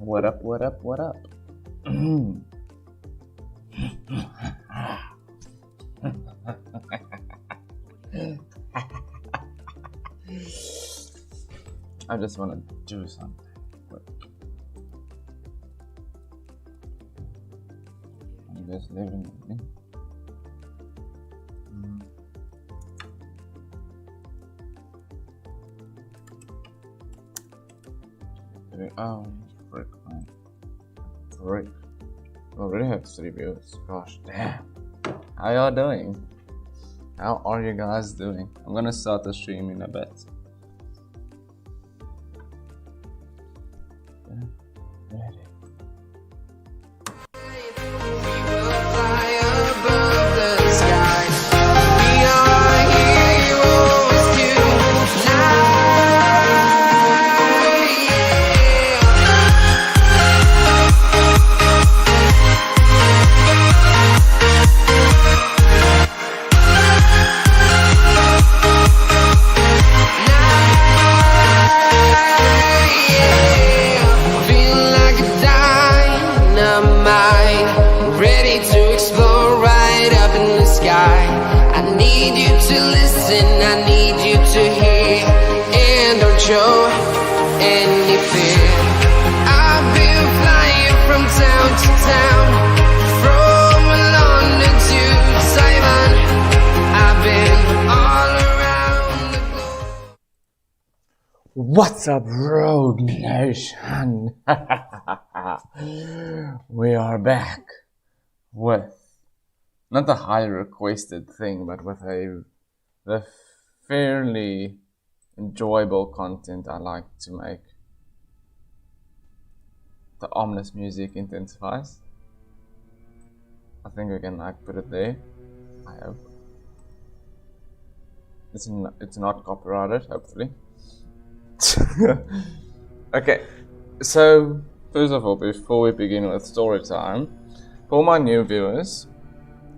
What up, what up, what up? I just want to do something. I'm just living with me. Oh, frick, man. Frick. We already have 3 viewers. Gosh, damn. How y'all doing? How are you guys doing? I'm gonna start the stream in a bit. Ready. What's up, Rogue Nation? We are back with not the highly requested thing, but with the fairly enjoyable content I like to make. The ominous music intensifies. I think we can put it there. I hope it's not copyrighted, hopefully. Okay, so first of all, before we begin with story time, for my new viewers,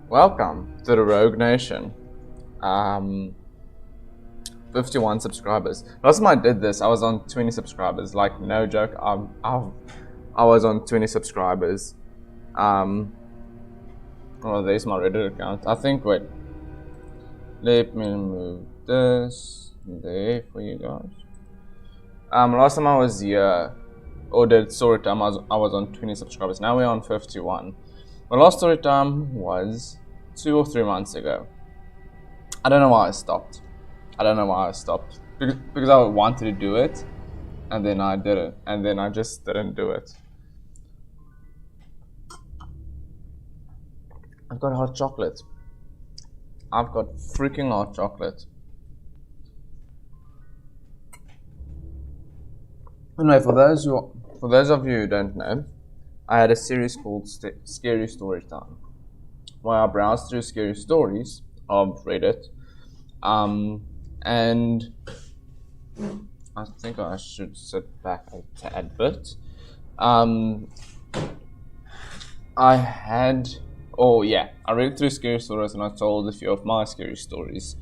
welcome to the Rogue Nation. 51 subscribers. Last time I did this, I was on 20 subscribers. Like, no joke, I was on 20 subscribers. Oh, there's my Reddit account. I think, wait, let me move this there for you guys. Last time I was here, or did story time, I was on 20 subscribers. Now we're on 51. My last story time was 2 or 3 months ago. I don't know why I stopped. Because I wanted to do it, and then I did it, and then I just didn't do it. I've got hot chocolate. I've got freaking hot chocolate. Anyway, for those of you who don't know, I had a series called Scary Story Time, where I browsed through scary stories of Reddit, and I think I should sit back a tad bit. I read through scary stories and I told a few of my scary stories.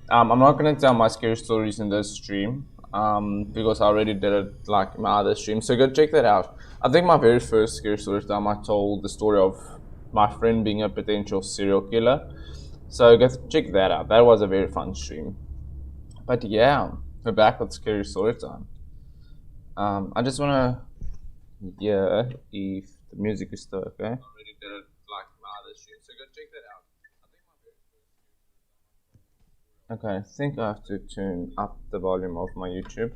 I'm not going to tell my scary stories in this stream, because I already did it like in my other stream, so go check that out. I think my very first scary story time, I told the story of my friend being a potential serial killer, so go check that out. That was a very fun stream. But yeah, we're back with scary story time. I just want to hear if the music is still okay. I already did it like my other stream, so go check that out. Okay, I think I have to tune up the volume of my YouTube.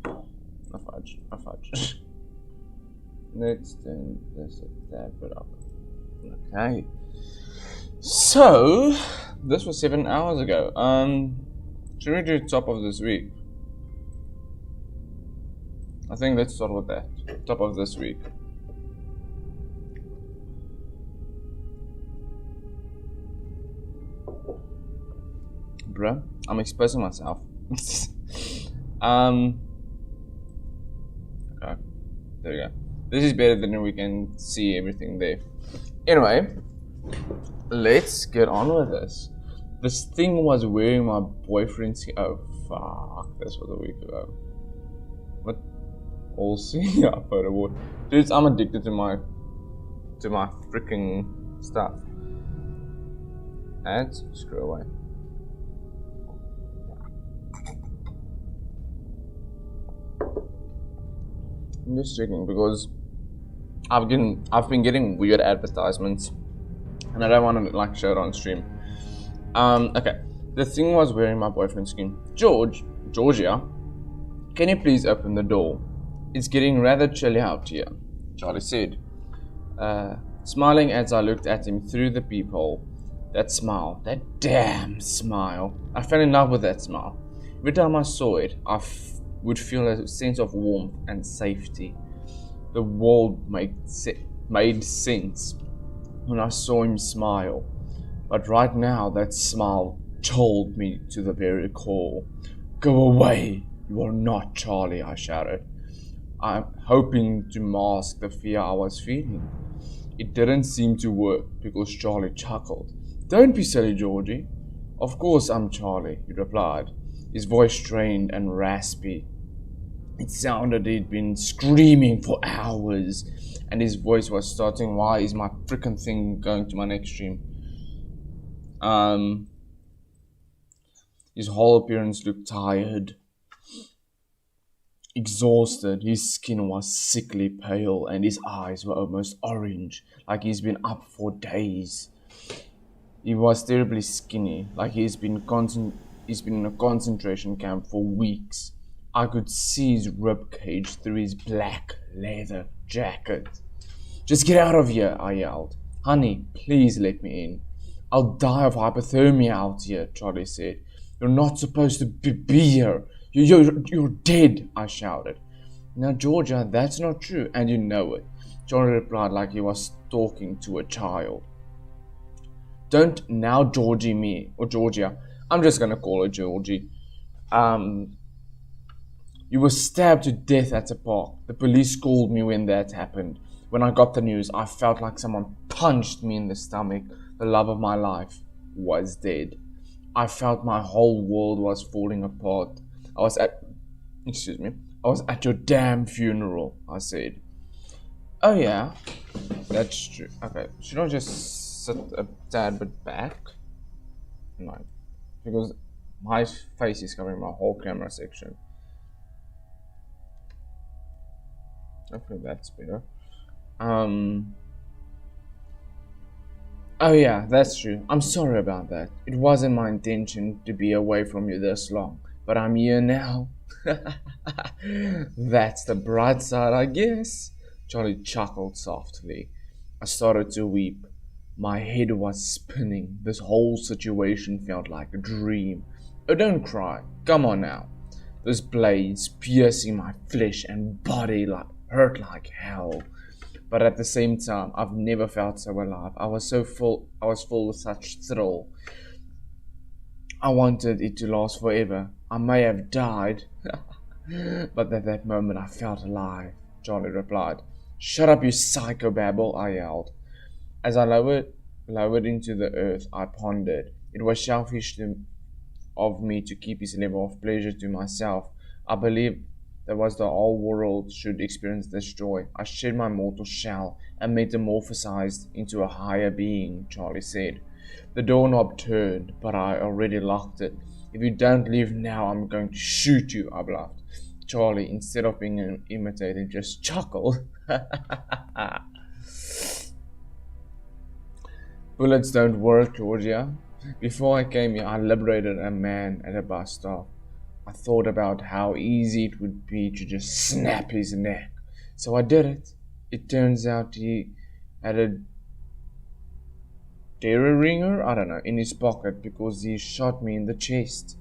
A fudge. Let's turn this a tad bit up. Okay. So, this was 7 hours ago. Should we do top of this week? I think let's start with that. Top of this week. Bruh, I'm exposing myself. Okay, there we go. This is better than we can see everything there. Anyway, let's get on with this. This thing was wearing my boyfriend's. Oh fuck! This was a week ago. all see a photo board. Dudes, I'm addicted to my freaking stuff. Ads, screw away. I'm just checking because I've been getting weird advertisements, and I don't want to like show it on stream. Okay. The thing was wearing my boyfriend's skin. Georgia, can you please open the door? It's getting rather chilly out here, Charlie said, smiling as I looked at him through the peephole. That smile, that damn smile. I fell in love with that smile. Every time I saw it, I would feel a sense of warmth and safety. The world made sense when I saw him smile. But right now, that smile told me to the very core. Go away, you are not Charlie, I shouted. I'm hoping to mask the fear I was feeling. It didn't seem to work because Charlie chuckled. Don't be silly, Georgie. Of course I'm Charlie, he replied, his voice strained and raspy. It sounded he'd been screaming for hours, and his voice was starting, why is my frickin' thing going to my next stream? His whole appearance looked tired, exhausted. His skin was sickly pale, and his eyes were almost orange, like he's been up for days. He was terribly skinny, like he's been in a concentration camp for weeks. I could see his ribcage through his black leather jacket. Just get out of here, I yelled. Honey, please let me in. I'll die of hypothermia out here, Charlie said. You're not supposed to be here. You're dead, I shouted. Now, Georgia, that's not true, and you know it, Charlie replied like he was talking to a child. Don't now Georgie me, or Georgia. I'm just gonna call her Georgie. You were stabbed to death at the park. The police called me when that happened. When I got the news, I felt like someone punched me in the stomach. The love of my life was dead. I felt my whole world was falling apart. I was at your damn funeral, I said. Oh yeah, that's true. Okay, should I just sit a tad bit back? No, because my face is covering my whole camera section. Hopefully that's better. Oh yeah, that's true. I'm sorry about that. It wasn't my intention to be away from you this long, but I'm here now. That's the bright side, I guess. Charlie chuckled softly. I started to weep. My head was spinning. This whole situation felt like a dream. Oh, don't cry. Come on now. Those blades piercing my flesh and body hurt like hell. But at the same time, I've never felt so alive. I was full with such thrill. I wanted it to last forever. I may have died, but at that moment I felt alive, Charlie replied. Shut up, you psychobabble, I yelled. As I lowered into the earth, I pondered. It was selfish of me to keep his level of pleasure to myself. I believe that was the whole world should experience this joy. I shed my mortal shell and metamorphosized into a higher being, Charlie said. The doorknob turned, but I already locked it. If you don't leave now, I'm going to shoot you, I bluffed. Charlie, instead of being imitated, just chuckled. Bullets don't work, Georgia. Before I came here, I liberated a man at a bus stop. I thought about how easy it would be to just snap his neck. So I did it. It turns out he had a terror ringer, in his pocket because he shot me in the chest.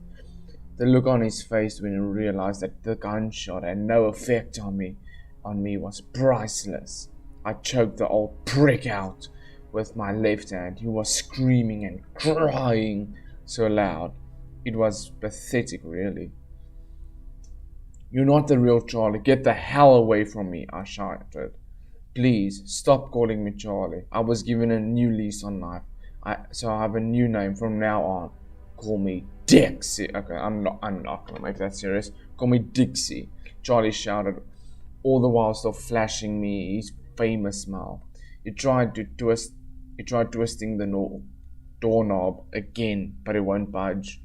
The look on his face when he realized that the gunshot had no effect on me was priceless. I choked the old prick out with my left hand. He was screaming and crying so loud. It was pathetic, really. You're not the real Charlie. Get the hell away from me, I shouted. Please, stop calling me Charlie. I was given a new lease on life. So I have a new name from now on. Call me Dixie. Okay, I'm not gonna make that serious. Call me Dixie, Charlie shouted all the while still flashing me his famous smile. He tried to twist he tried twisting the doorknob again, but it won't budge.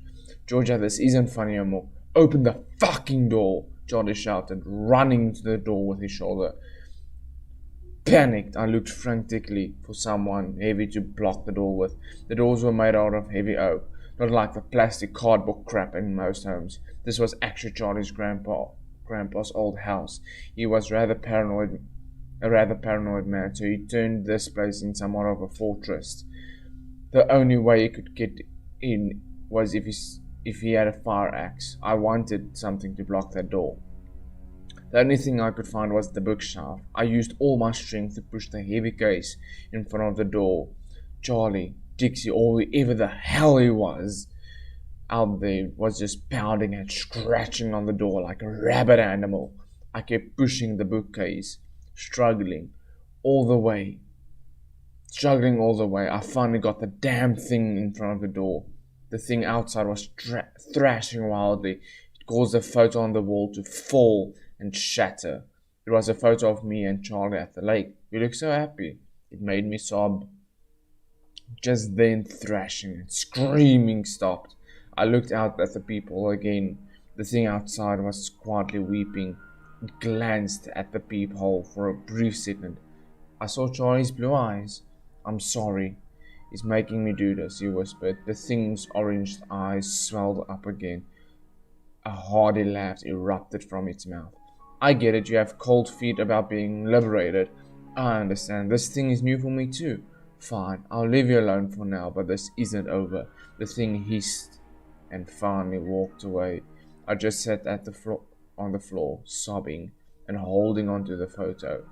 Georgia, this isn't funny anymore. Open the fucking door, Charlie shouted, running to the door with his shoulder. Panicked, I looked frantically for someone heavy to block the door with. The doors were made out of heavy oak, not like the plastic cardboard crap in most homes. This was actually Charlie's grandpa's old house. He was a rather paranoid man, so he turned this place into somewhat of a fortress. The only way he could get in was if he had a fire axe. I wanted something to block that door. The only thing I could find was the bookshelf. I used all my strength to push the heavy case in front of the door. Charlie, Dixie, or whoever the hell he was out there was just pounding and scratching on the door like a rabid animal. I kept pushing the bookcase, struggling all the way. I finally got the damn thing in front of the door. The thing outside was thrashing wildly. It caused the photo on the wall to fall and shatter. It was a photo of me and Charlie at the lake. We looked so happy. It made me sob. Just then, thrashing and screaming stopped. I looked out at the people again. The thing outside was quietly weeping. It glanced at the peephole for a brief second. I saw Charlie's blue eyes. I'm sorry. He's making me do this, he whispered. The thing's orange eyes swelled up again. A hearty laugh erupted from its mouth. I get it, you have cold feet about being liberated. I understand. This thing is new for me too. Fine, I'll leave you alone for now, but this isn't over. The thing hissed and finally walked away. I just sat on the floor, sobbing and holding on to the photo.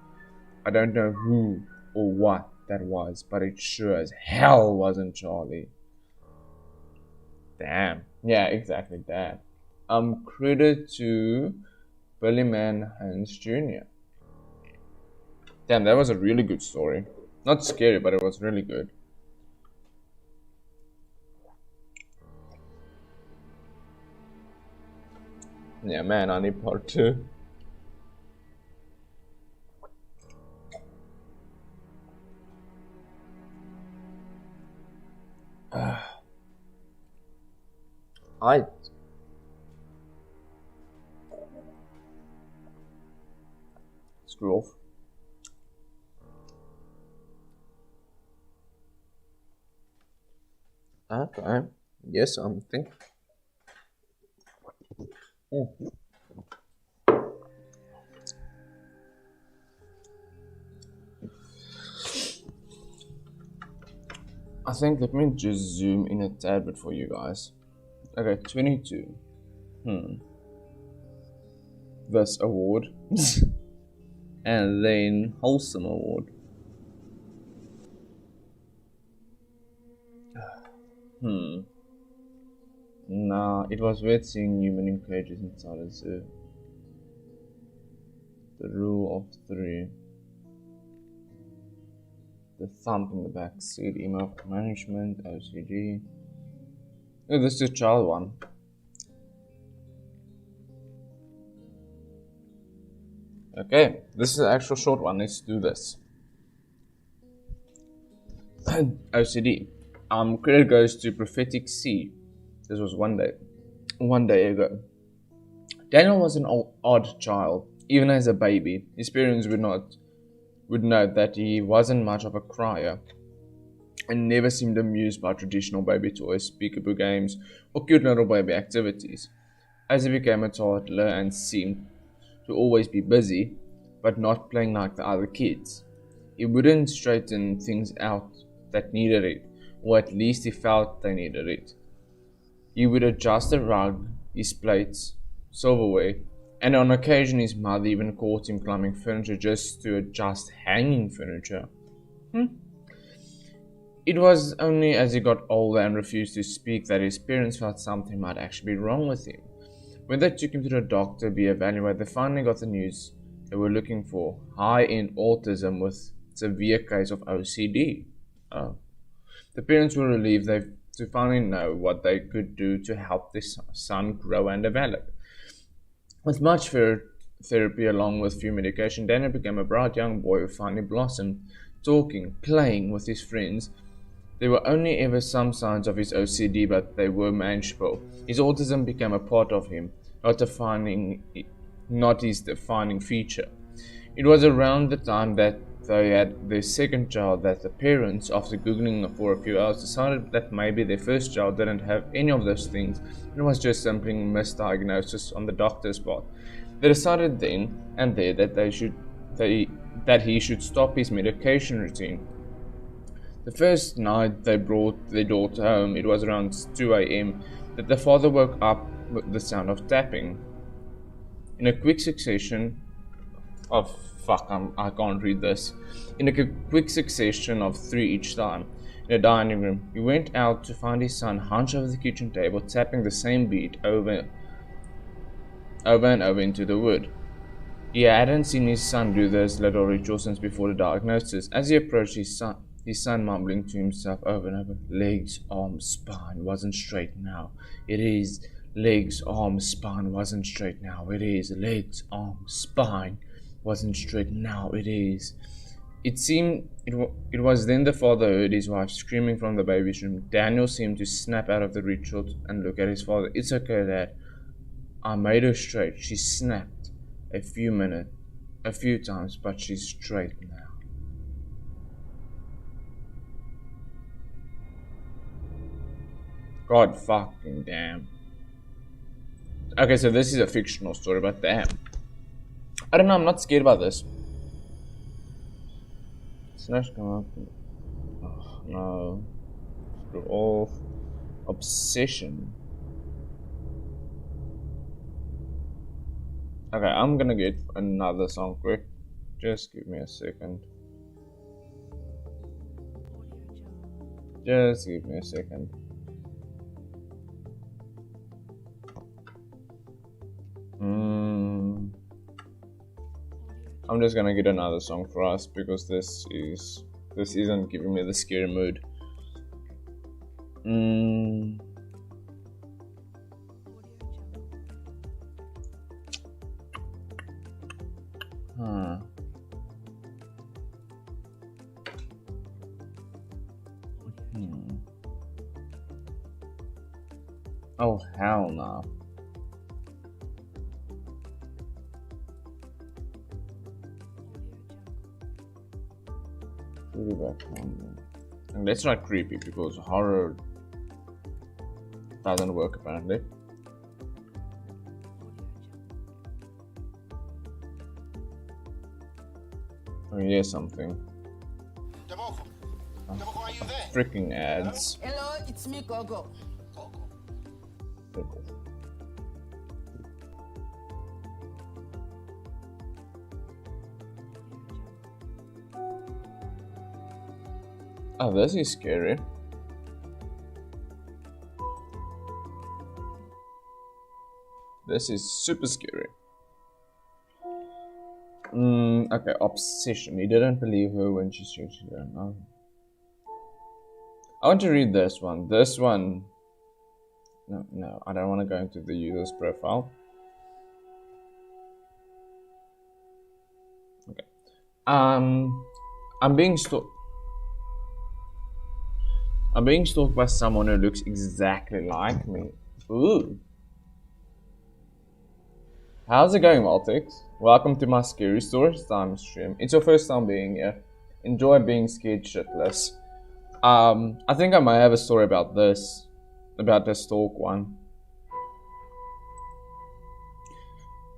I don't know who or what that was, but it sure as hell wasn't Charlie. Damn. Yeah, exactly, damn. Credit to Billy Man Hans Jr. Damn, that was a really good story. Not scary, but it was really good. Yeah, man, I need part 2. I screw off. Okay. Yes, I'm thinking. I think let me just zoom in a tad bit for you guys. Okay, 22. This award. And then Wholesome Award. Nah, it was weird seeing human in cages inside a zoo. The rule of 3. The thump in the back seat, email management, OCD. Oh, this is a child one. Okay, this is an actual short one. Let's do this. OCD. Credit goes to Prophetic C. This was one day ago. Daniel was an odd child. Even as a baby, his parents would note that he wasn't much of a crier and never seemed amused by traditional baby toys, peekaboo games, or cute little baby activities. As he became a toddler and seemed to always be busy, but not playing like the other kids, he wouldn't straighten things out that needed it, or at least he felt they needed it. He would adjust the rug, his plates, silverware, and on occasion his mother even caught him climbing furniture just to adjust hanging furniture. It was only as he got older and refused to speak that his parents felt something might actually be wrong with him. When they took him to the doctor to be evaluated, they finally got the news they were looking for: high-end autism with severe case of OCD. Oh. The parents were relieved to finally know what they could do to help their son grow and develop. With much therapy along with few medication, Daniel became a bright young boy who finally blossomed, talking, playing with his friends. There were only ever some signs of his OCD, but they were manageable. His autism became a part of him, not his defining feature. It was around the time that they had their second child that the parents, after googling for a few hours, decided that maybe their first child didn't have any of those things. It was just simply misdiagnosis on the doctor's part. They decided then and there that he should stop his medication routine. The first night they brought their daughter home, it was around 2 a.m., that the father woke up with the sound of tapping. In a quick succession of I can't read this. In a quick succession of 3 each time. In the dining room, he went out to find his son hunched over the kitchen table, tapping the same beat over and over into the wood. He hadn't seen his son do this little ritual since before the diagnosis. As he approached his son mumbling to himself over and over, legs, arms, spine wasn't straight now. It is. Legs, arms, spine wasn't straight now. It is. Legs, arms, spine wasn't straight now. It is. It seemed it was then the father heard his wife screaming from the baby's room. Daniel seemed to snap out of the ritual and look at his father. It's okay, Dad. I made her straight. She snapped a few times, but she's straight now. God fucking damn. Okay, so this is a fictional story, but damn. I don't know, I'm not scared about this. Snash come up. Oh, no. Screw off. Obsession. Okay, I'm gonna get another song quick. Just give me a second. Just give me a second. I'm just gonna get another song for us because this isn't giving me the scary mood. Oh hell no. And that's not creepy because horror doesn't work apparently. Oh, here's something. Are you there? Freaking ads. Hello, it's me, Gogo. Oh, this is scary. This is super scary. Okay, obsession. He didn't believe her when she said she didn't know. I want to read this one. This one. No, I don't want to go into the user's profile. Okay. I'm being stalked by someone who looks exactly like me. Ooh. How's it going, Maltix? Welcome to my scary stories time stream. It's your first time being here. Enjoy being scared shitless. I think I might have a story about this. About the stalk one.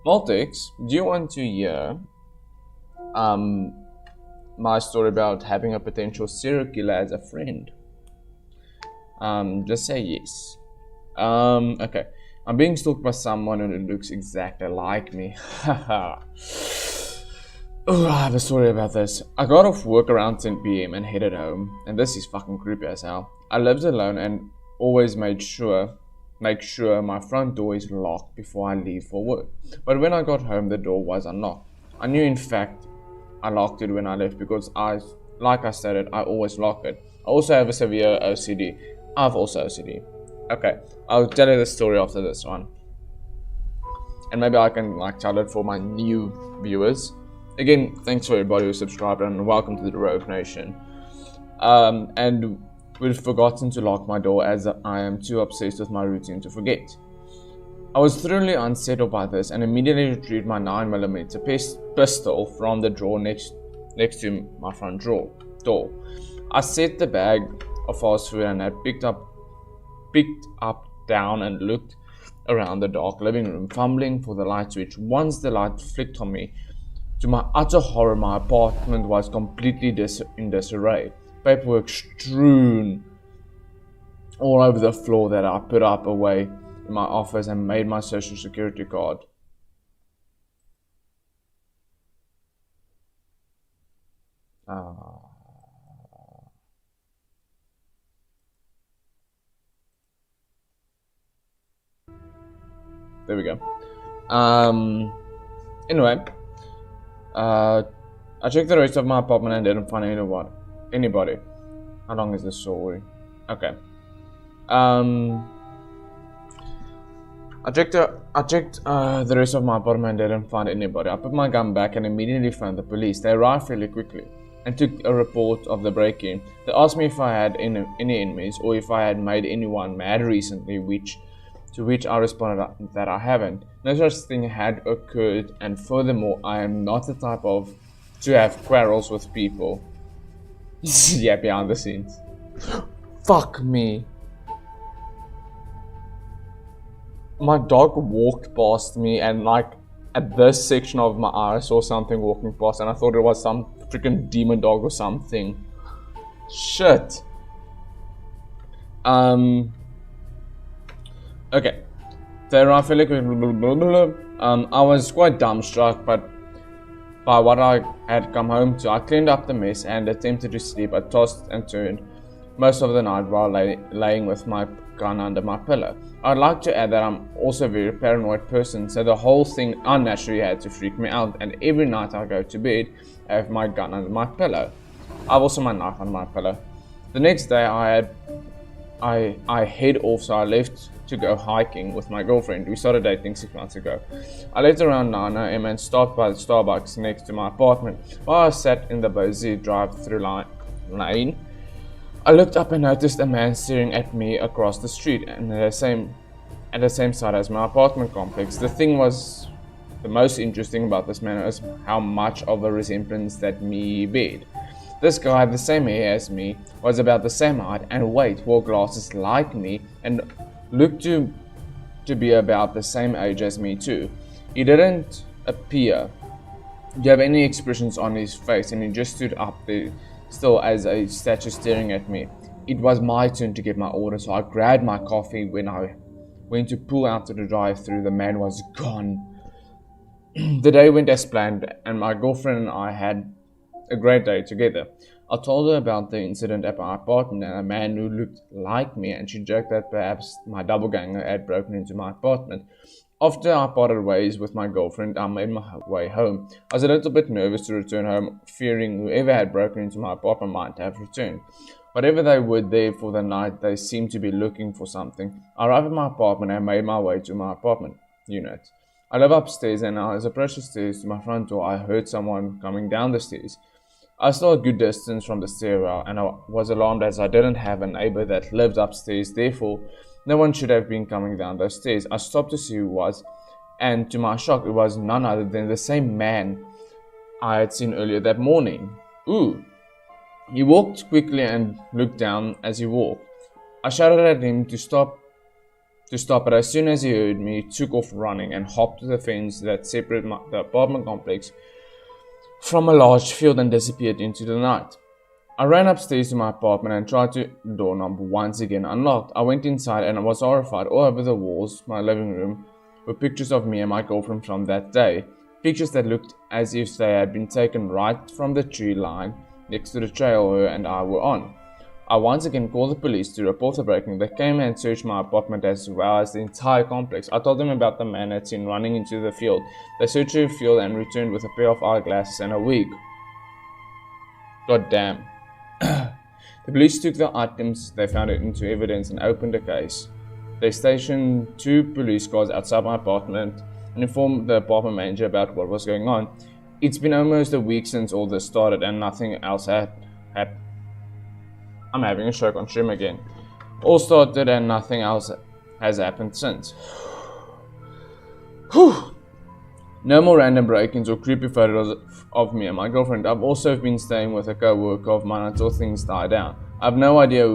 Maltix, do you want to hear my story about having a potential serial killer as a friend? Just say yes. Okay. I'm being stalked by someone who looks exactly like me. Haha. Oh, I have a story about this. I got off work around 10 p.m. and headed home, and this is fucking creepy as hell. I lived alone and always make sure my front door is locked before I leave for work. But when I got home, the door was unlocked. I knew, in fact, I locked it when I left because like I stated, I always lock it. I also have a severe OCD. I've also OCD. Okay, I'll tell you the story after this one. and maybe I can like tell it for my new viewers. Again, thanks for everybody who subscribed, and welcome to the Rogue Nation. And we've forgotten to lock my door as I am too obsessed with my routine to forget. I was thoroughly unsettled by this and immediately retrieved my 9mm pistol from the drawer next to my front door. I set the bag of fast food and had picked up down and looked around the dark living room, fumbling for the light switch. Once the light flicked on me, to my utter horror, my apartment was completely in disarray. Paperwork strewn all over the floor that I put up away in my office and made my social security card. There we go. Anyway, I checked the rest of my apartment and didn't find anybody. How long is this story? Okay. I checked the rest of my apartment and didn't find anybody. I put my gun back and immediately found the police. They arrived fairly quickly and took a report of the break-in. They asked me if I had any enemies or if I had made anyone mad recently, to which I responded that I haven't. No such thing had occurred, and furthermore, I am not the type to have quarrels with people. Yeah, behind the scenes. Fuck me. My dog walked past me, and like at this section of my eye I saw something walking past, and I thought it was some freaking demon dog or something. Shit. Okay. I feel like I was quite dumbstruck by what I had come home to. I cleaned up the mess and attempted to sleep. I tossed and turned most of the night while laying with my gun under my pillow. I'd like to add that I'm also a very paranoid person, so the whole thing unnaturally had to freak me out, and every night I go to bed, I have my gun under my pillow. I have also my knife under my pillow. The next day I head off, so I left to go hiking with my girlfriend. We started dating 6 months ago. I left around 9 AM and stopped by the Starbucks next to my apartment. While I sat in the busy drive-through lane, I looked up and noticed a man staring at me across the street and at the same side as my apartment complex. The thing was the most interesting about this man is how much of a resemblance that me bared. This guy had the same hair as me, was about the same height and weight, wore glasses like me, and looked to be about the same age as me too. He didn't appear to have any expressions on his face, and he just stood up there still as a statue staring at me. It was my turn to get my order, so I grabbed my coffee. When I went to pull out to the drive-thru, the man was gone. The day went as planned, and my girlfriend and I had a great day together. I told her about the incident at my apartment and a man who looked like me, and she joked that perhaps my doppelganger had broken into my apartment. After I parted ways with my girlfriend, I made my way home. I was a little bit nervous to return home, fearing whoever had broken into my apartment might have returned. Whatever they were there for the night, they seemed to be looking for something. I arrived at my apartment and made my way to my apartment unit. I live upstairs, and as I approached the stairs to my front door, I heard someone coming down the stairs. I was still a good distance from the stairwell, and I was alarmed as I didn't have a neighbor that lived upstairs. Therefore, no one should have been coming down those stairs. I stopped to see who it was, and to my shock, it was none other than the same man I had seen earlier that morning. Ooh! He walked quickly and looked down as he walked. I shouted at him to stop, but as soon as he heard me, he took off running and hopped to the fence that separated the apartment complex from a large field and disappeared into the night. I ran upstairs to my apartment and tried to doorknob once again unlocked. I went inside and I was horrified. All over the walls, my living room, were pictures of me and my girlfriend from that day. Pictures that looked as if they had been taken right from the tree line next to the trail her and I were on. I once again called the police to report the break-in. They came and searched my apartment as well as the entire complex. I told them about the man I'd seen running into the field. They searched the field and returned with a pair of eyeglasses and a wig. God damn. The police took the items they found into evidence and opened a case. They stationed 2 police cars outside my apartment and informed the apartment manager about what was going on. It's been almost a week since all this started and nothing else had happened. I'm having a stroke on stream again. All started and nothing else has happened since. No more random break-ins or creepy photos of me and my girlfriend. I've also been staying with a co-worker of mine until things die down. I have no idea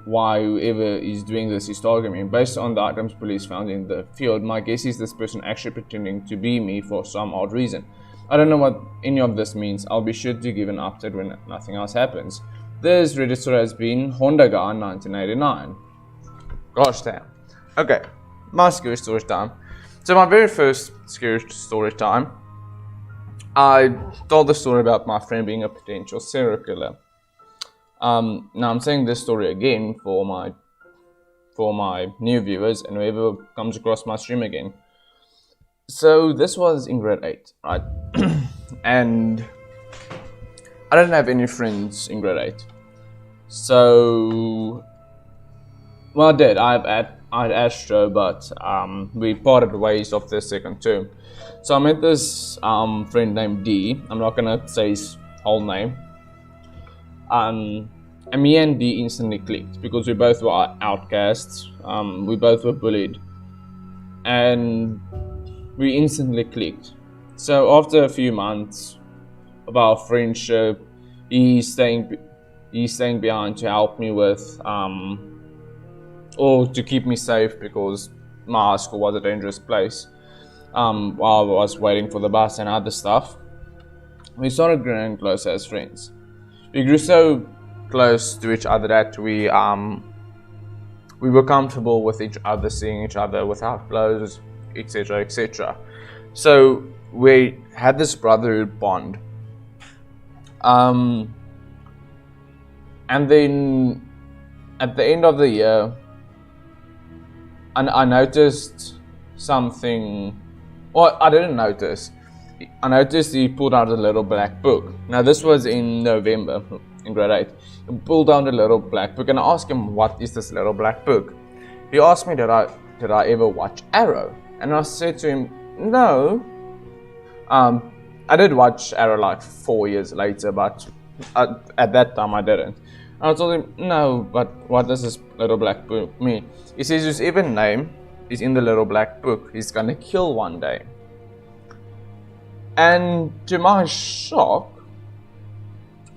why whoever is doing this is targeting me. Based on the items police found in the field, my guess is this person actually pretending to be me for some odd reason. I don't know what any of this means. I'll be sure to give an update when nothing else happens. This Reddit story has been Honda Guy 1989. Gosh damn. Okay, my scary story time. So my very first scary story time, I told the story about my friend being a potential serial killer. Now I'm saying this story again for my new viewers and whoever comes across my stream again. So this was in grade 8, right? And I didn't have any friends in grade 8. So, well, I did. I had Astro, but we parted ways after the second term. So I met this friend named D. I'm not gonna say his whole name. And me and D instantly clicked because we both were outcasts. We both were bullied, and we instantly clicked. So after a few months of our friendship, he's staying behind to help me with or to keep me safe because my high school was a dangerous place. While I was waiting for the bus and other stuff, we started growing closer as friends. We grew so close to each other that we were comfortable with each other, seeing each other without clothes, etc., etc. So we had this brotherhood bond. And then at the end of the year, I noticed something. Well, I didn't notice. I noticed he pulled out a little black book. Now this was in November, in grade 8. He pulled out a little black book and I asked him, what is this little black book? He asked me, did I ever watch Arrow? And I said to him, no. I did watch Arrow like 4 years later, but at that time I didn't. And I told him, no, but what does this little black book mean? He says his even name is in the little black book. He's gonna kill one day. And to my shock,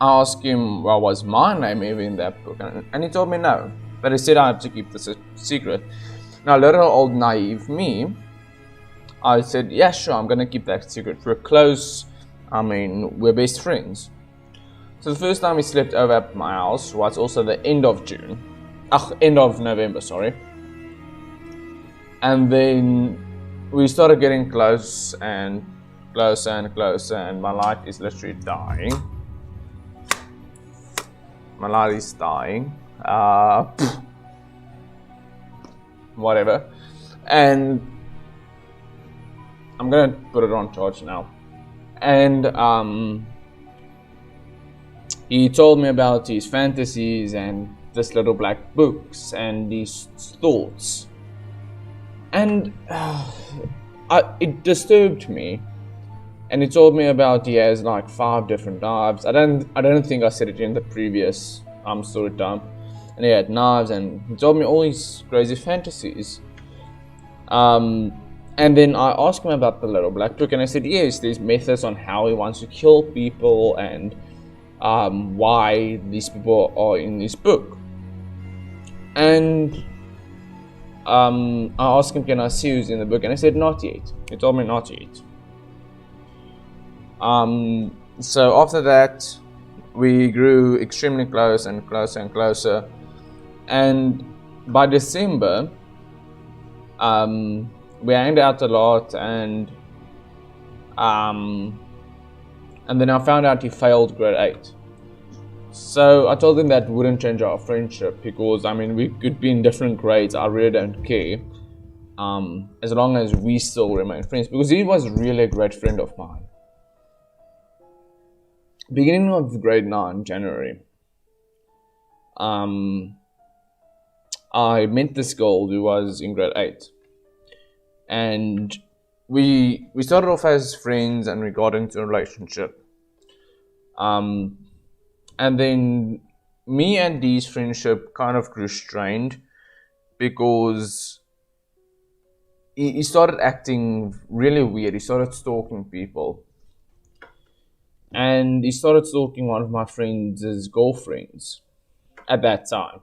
I asked him, well, was my name even in that book? And he told me no, but he said I have to keep this a secret. Now, little old naive me, I said, yeah, sure, I'm gonna keep that secret. We're close, we're best friends. So the first time he slept over at my house was also the end of November, sorry. And then we started getting close and closer and closer, and my light is literally dying. My light is dying. Whatever. And I'm gonna put it on charge now. And he told me about his fantasies and this little black books and these thoughts. And it disturbed me. And he told me about he has like 5 different knives. I don't think I said it in the previous story time. And he had knives, and he told me all these crazy fantasies. And then I asked him about the little black book, and I said yes, there's methods on how he wants to kill people and why these people are in this book. And I asked him, can I see who's in the book? And I said, not yet. He told me not yet. So after that, we grew extremely close and closer and closer. And by December, we hanged out a lot, and then I found out he failed grade 8. So I told him that wouldn't change our friendship because, we could be in different grades. I really don't care. As long as we still remain friends, because he was really a great friend of mine. Beginning of grade 9, January, I met this girl who was in grade 8. and we started off as friends and we got into a relationship. And then me and Dee's friendship kind of grew strained because he started acting really weird. He started stalking people. And he started stalking one of my friends' girlfriends at that time.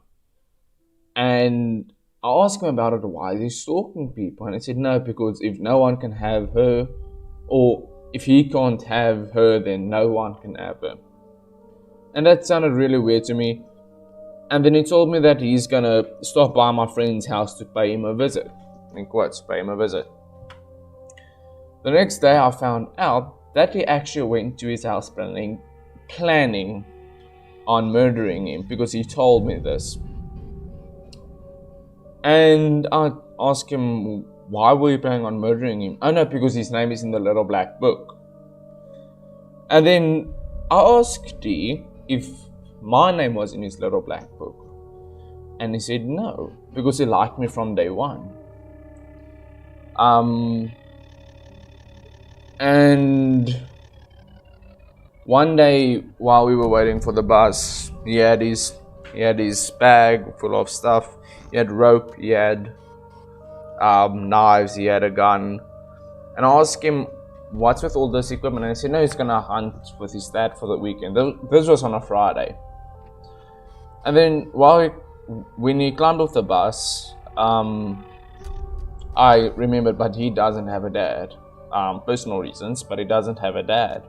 And I asked him about it, why is he stalking people? And he said, no, because if no one can have her, or if he can't have her, then no one can have her. And that sounded really weird to me. And then he told me that he's gonna stop by my friend's house to pay him a visit. In quotes, pay him a visit. The next day I found out that he actually went to his house planning on murdering him, because he told me this. And I asked him, why were you planning on murdering him? Oh no, because his name is in the little black book. And then I asked Dee if my name was in his little black book. And he said no, because he liked me from day one. And one day while we were waiting for the bus, he had his bag full of stuff. He had rope, he had knives, he had a gun. And I asked him, what's with all this equipment? And he said, no, he's gonna hunt with his dad for the weekend. This was on a Friday. And then when he climbed off the bus, I remembered, but he doesn't have a dad. Personal reasons, but he doesn't have a dad.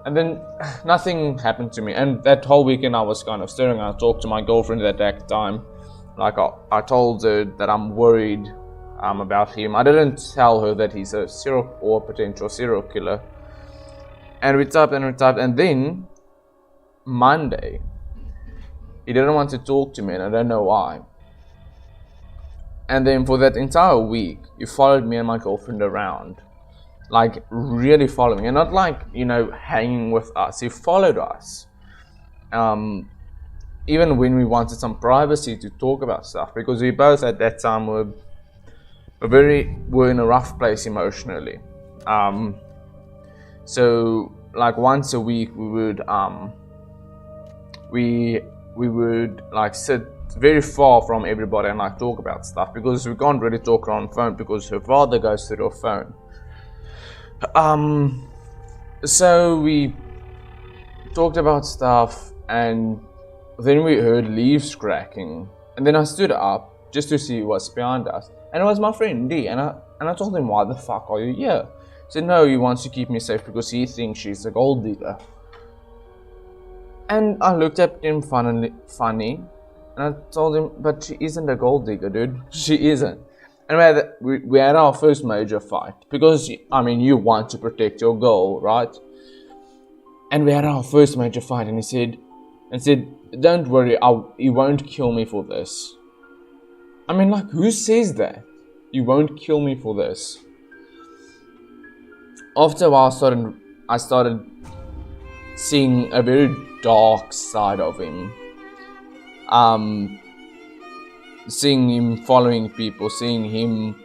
And then nothing happened to me. And that whole weekend I was kind of stirring. I talked to my girlfriend at that time. Like I told her that I'm worried about him. I didn't tell her that he's a potential serial killer. And we typed, and then Monday, he didn't want to talk to me, and I don't know why. And then for that entire week, he followed me and my girlfriend around. Like, really following. And not like, hanging with us. He followed us. Even when we wanted some privacy to talk about stuff. Because we both at that time were in a rough place emotionally. So, like, once a week we would like sit very far from everybody and like talk about stuff, because we can't really talk on phone because her father goes through her phone. So we talked about stuff, and then we heard leaves cracking, and then I stood up just to see what's behind us, and it was my friend D. And I told him, why the fuck are you here? He said, no, he wants to keep me safe because he thinks she's a gold digger. And I looked at him funny, and I told him, but she isn't a gold digger, dude. She isn't. And we had our first major fight, because, you want to protect your girl, right? And we had our first major fight, and he said, don't worry, he won't kill me for this. Who says that? You won't kill me for this. After a while, I started seeing a very dark side of him. Seeing him following people, seeing him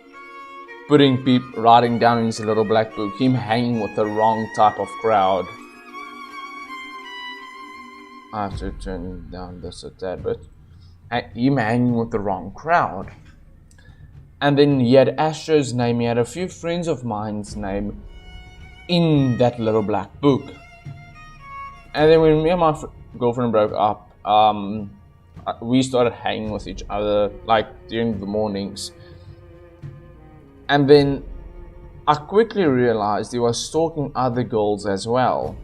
writing down in his little black book, him hanging with the wrong type of crowd. I have to turn down this a tad bit. Him hanging with the wrong crowd. And then he had Astro's name, he had a few friends of mine's name in that little black book. And then when me and my girlfriend broke up, we started hanging with each other, like, during the mornings. And then I quickly realized he was stalking other girls as well.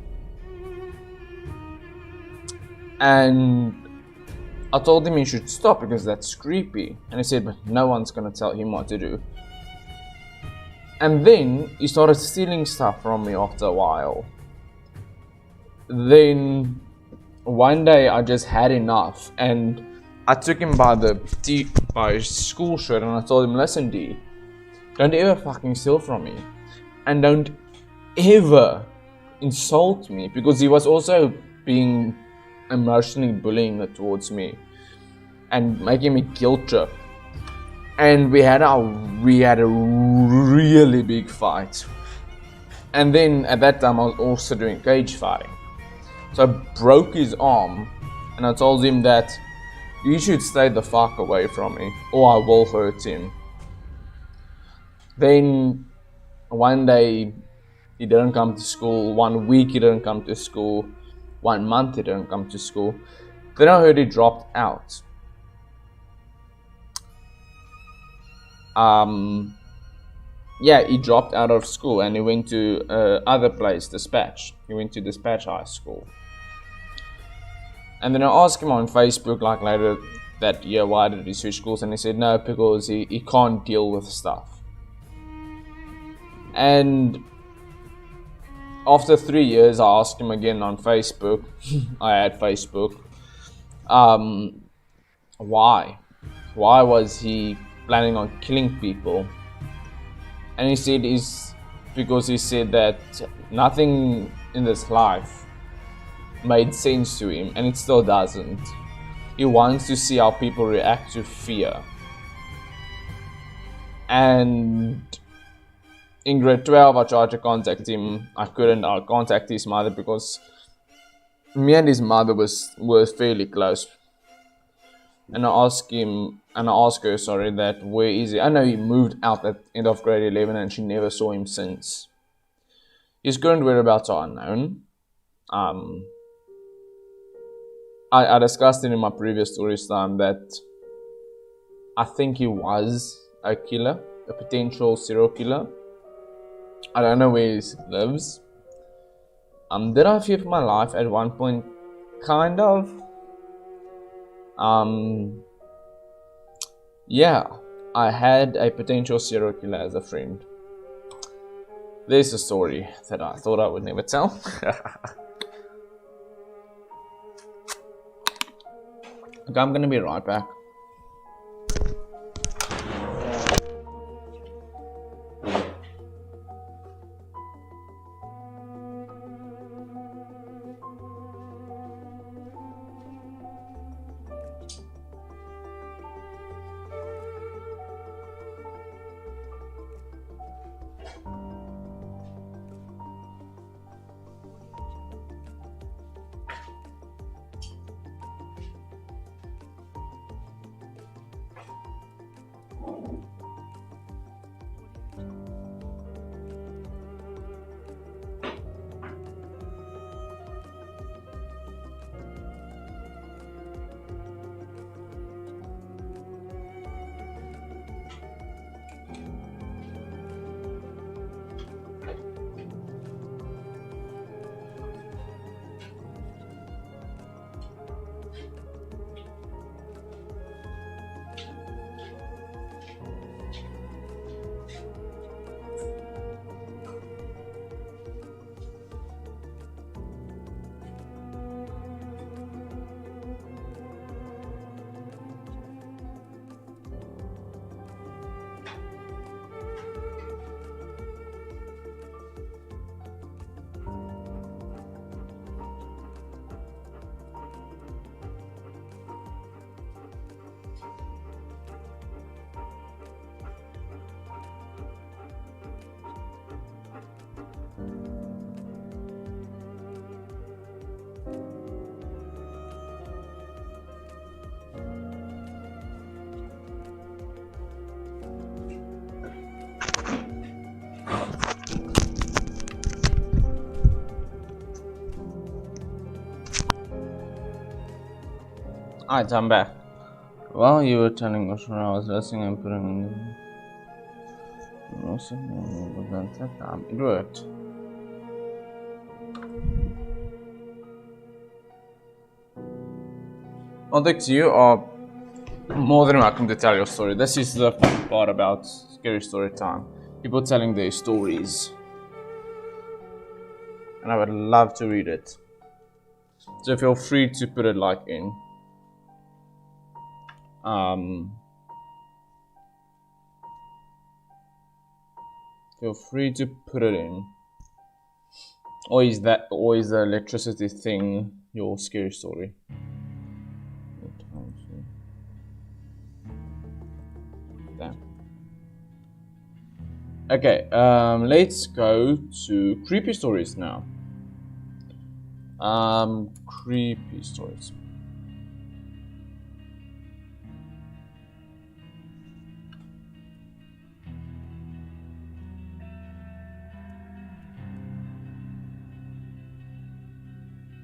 And I told him he should stop because that's creepy. And he said, but no one's gonna tell him what to do. And then he started stealing stuff from me after a while. Then one day I just had enough, and I took him by his school shirt, and I told him, listen D, don't ever fucking steal from me, and don't ever insult me, because he was also being emotionally bullying towards me and making me guilt trip. and we had a really big fight. And then at that time I was also doing cage fighting, so I broke his arm, and I told him that you should stay the fuck away from me or I will hurt him. Then one day he didn't come to school, 1 week he didn't come to school, 1 month he didn't come to school. Then I heard he dropped out. He dropped out of school and he went to other place, Dispatch. He went to Dispatch High School. And then I asked him on Facebook like later that year, why did he switch schools? And he said no, because he can't deal with stuff. And after 3 years, I asked him again on Facebook. I had Facebook. Why? Why was he planning on killing people? And he said because he said that nothing in this life made sense to him, and it still doesn't. He wants to see how people react to fear. And in grade 12, I tried to contact him. I couldn't. I contacted his mother because me and his mother were fairly close. And I asked her, that where is he? I know he moved out at the end of grade 11 and she never saw him since. His current whereabouts are unknown. I discussed it in my previous stories time that I think he was a killer, a potential serial killer. I don't know where he lives. Did I fear for my life at one point? Kind of. Yeah, I had a potential serial killer as a friend. There's a story that I thought I would never tell. Okay, I'm gonna be right back. Alright, I'm back. While you were telling us when I was listening and putting in the... It worked. Alex, you are more than welcome to tell your story. This is the fun part about Scary Story Time. People telling their stories. And I would love to read it. So feel free to put it like in. Feel free to put it in. Or is the electricity thing your scary story? Damn. Okay, let's go to creepy stories now. Creepy stories.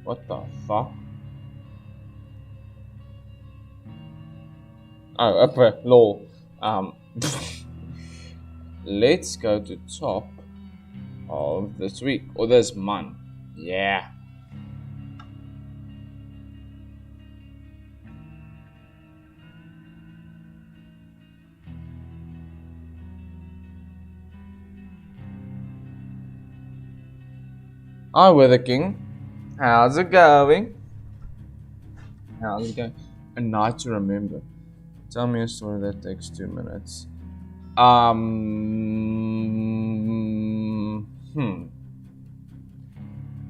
What the fuck? Oh, okay, lol. Let's go to top of this week or this month. Yeah. Hi, Weather King. How's it going? How's it going? A night to remember. Tell me a story that takes 2 minutes. I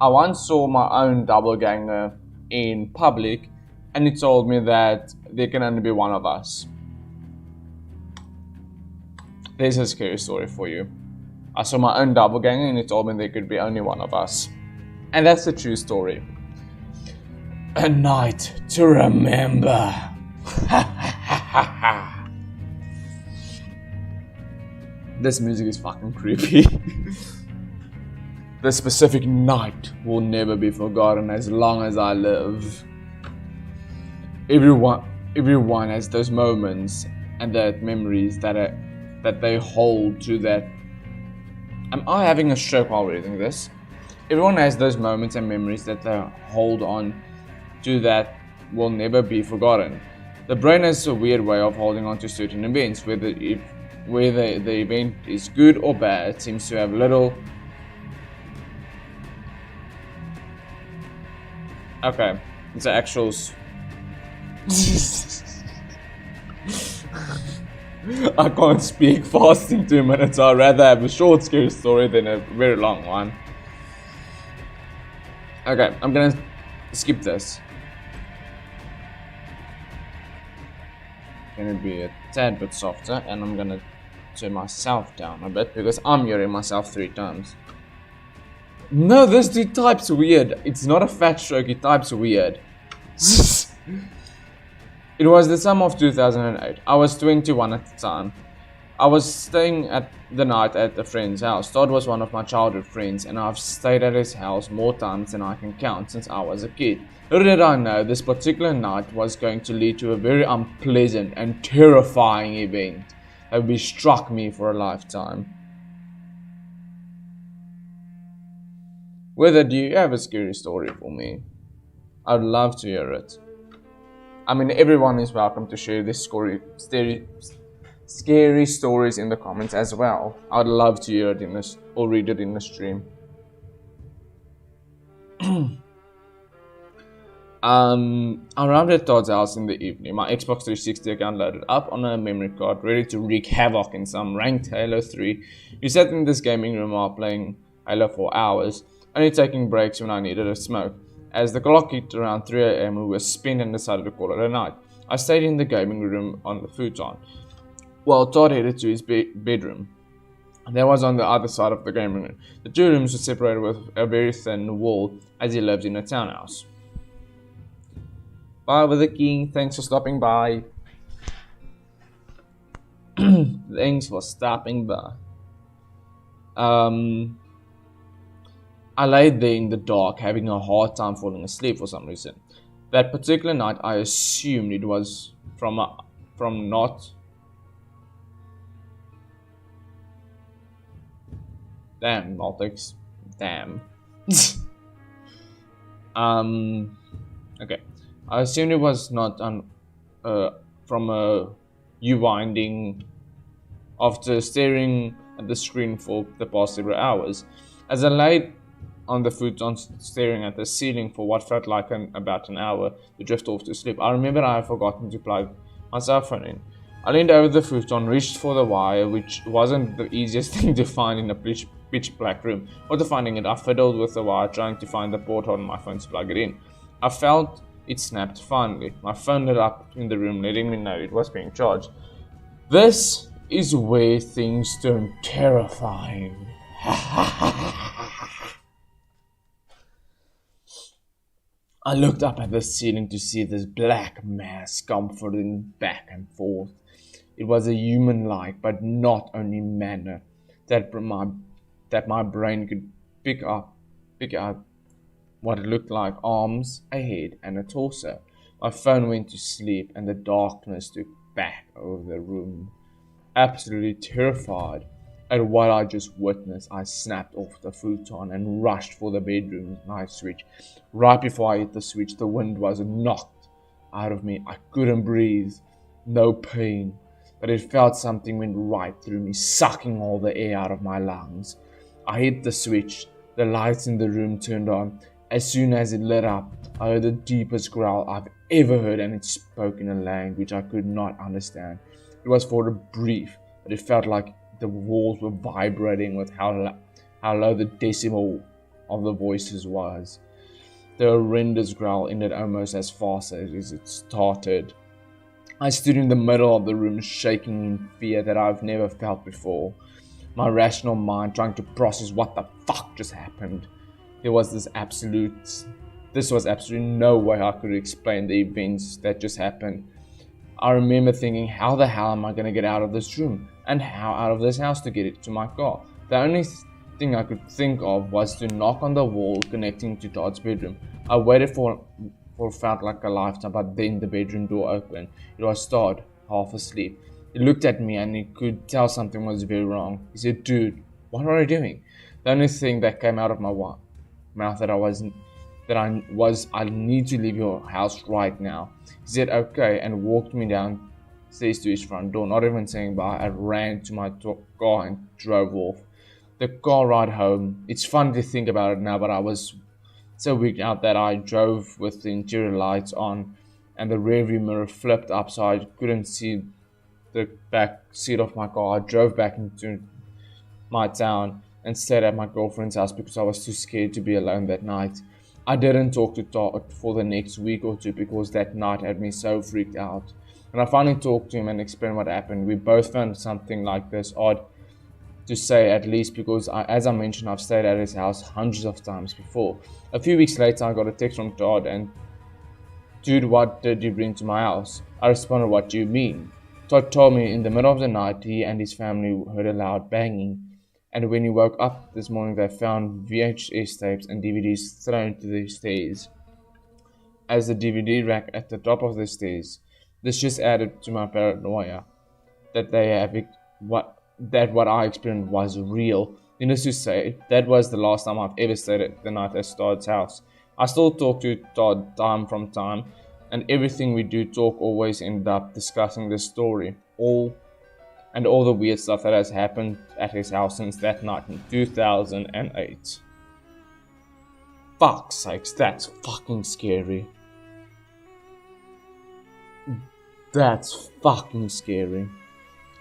once saw my own doppelganger in public, and he told me that there can only be one of us. There's a scary story for you. I saw my own doppelganger, and he told me there could be only one of us. And that's the true story. A night to remember. This music is fucking creepy. This specific night will never be forgotten as long as I live. Everyone has those moments and that memories that they hold to that. Am I having a stroke while reading this? Everyone has those moments and memories that they hold on to that will never be forgotten. The brain has a weird way of holding on to certain events, whether the event is good or bad. It seems to have little. Okay, it's the actuals. I can't speak fast in 2 minutes. I'd rather have a short, scary story than a very long one. Okay, I'm gonna skip this. Gonna be a tad bit softer, and I'm gonna turn myself down a bit because I'm hearing myself 3 times. No, this dude types weird. It's not a fat stroke, he types weird. It was the summer of 2008. I was 21 at the time. I was staying at the night at a friend's house. Todd was one of my childhood friends, and I've stayed at his house more times than I can count since I was a kid. Little did I know this particular night was going to lead to a very unpleasant and terrifying event that would be struck me for a lifetime. Whether do you have a scary story for me? I'd love to hear it. I mean, everyone is welcome to share this scary stories in the comments as well. I'd love to hear it in this or read it in the stream. I arrived at Todd's house in the evening. My Xbox 360 account loaded up on a memory card, ready to wreak havoc in some ranked Halo 3. We sat in this gaming room while playing Halo for hours, only taking breaks when I needed a smoke. As the clock hit around 3 AM, we were spent and decided to call it a night. I stayed in the gaming room on the futon, while Todd headed to his bedroom. That was on the other side of the gaming room. The 2 rooms were separated with a very thin wall, as he lived in a townhouse. Bye, Weather King. Thanks for stopping by. Thanks for stopping by. I lay there in the dark, having a hard time falling asleep for some reason. That particular night, I assumed it was from not. Damn, Maltix. Damn. Okay. I assumed it was not from a U-winding after staring at the screen for the past several hours. As I lay on the futon staring at the ceiling for what felt like about an hour to drift off to sleep, I remembered I had forgotten to plug my cell phone in. I leaned over the futon, reached for the wire, which wasn't the easiest thing to find in a pitch black room. After finding it, I fiddled with the wire, trying to find the port on my phone to plug it in. I felt it snapped finally. My phone lit up in the room, letting me know it was being charged. This is where things turn terrifying. I looked up at the ceiling to see this black mass comforting back and forth. It was a human-like, but not only manner that my brain could pick up what it looked like: arms, a head, and a torso. My phone went to sleep, and the darkness took back over the room. Absolutely terrified at what I just witnessed, I snapped off the futon and rushed for the bedroom light switch. Right before I hit the switch, the wind was knocked out of me. I couldn't breathe. No pain, but it felt something went right through me, sucking all the air out of my lungs. I hit the switch. The lights in the room turned on. As soon as it lit up, I heard the deepest growl I've ever heard, and it spoke in a language I could not understand. It was for a brief, but it felt like the walls were vibrating with how low the decimal of the voices was. The horrendous growl ended almost as fast as it started. I stood in the middle of the room, shaking in fear that I've never felt before. My rational mind trying to process what the fuck just happened. There was this was absolutely no way I could explain the events that just happened. I remember thinking, how the hell am I going to get out of this room? And how out of this house to get it to my car? The only thing I could think of was to knock on the wall connecting to Todd's bedroom. I waited for felt like a lifetime, but then the bedroom door opened. It was Todd, half asleep. He looked at me and he could tell something was very wrong. He said, "Dude, what are you doing?" The only thing that came out of my mouth I need to leave your house right now. He said okay and walked me downstairs to his front door. Not even saying bye, I ran to my car and drove off. The car ride home, it's funny to think about it now, but I was so wigged out that I drove with the interior lights on and the rearview mirror flipped up so I couldn't see the back seat of my car. I drove back into my town and stayed at my girlfriend's house because I was too scared to be alone that night. I didn't talk to Todd for the next week or two because that night had me so freaked out. When I finally talked to him and explained what happened, we both found something like this odd to say, at least because, as I mentioned, I've stayed at his house hundreds of times before. A few weeks later, I got a text from Todd and, "Dude, what did you bring to my house?" I responded, "What do you mean?" Todd told me in the middle of the night he and his family heard a loud banging. And when he woke up this morning, they found VHS tapes and DVDs thrown to the stairs. As the DVD rack at the top of the stairs. This just added to my paranoia that what I experienced was real. Needless to say, that was the last time I've ever stayed at the night at Todd's house. I still talk to Todd time from time, and everything we do talk always end up discussing this story. All the weird stuff that has happened at his house since that night in 2008. Fuck's sakes, that's fucking scary. That's fucking scary.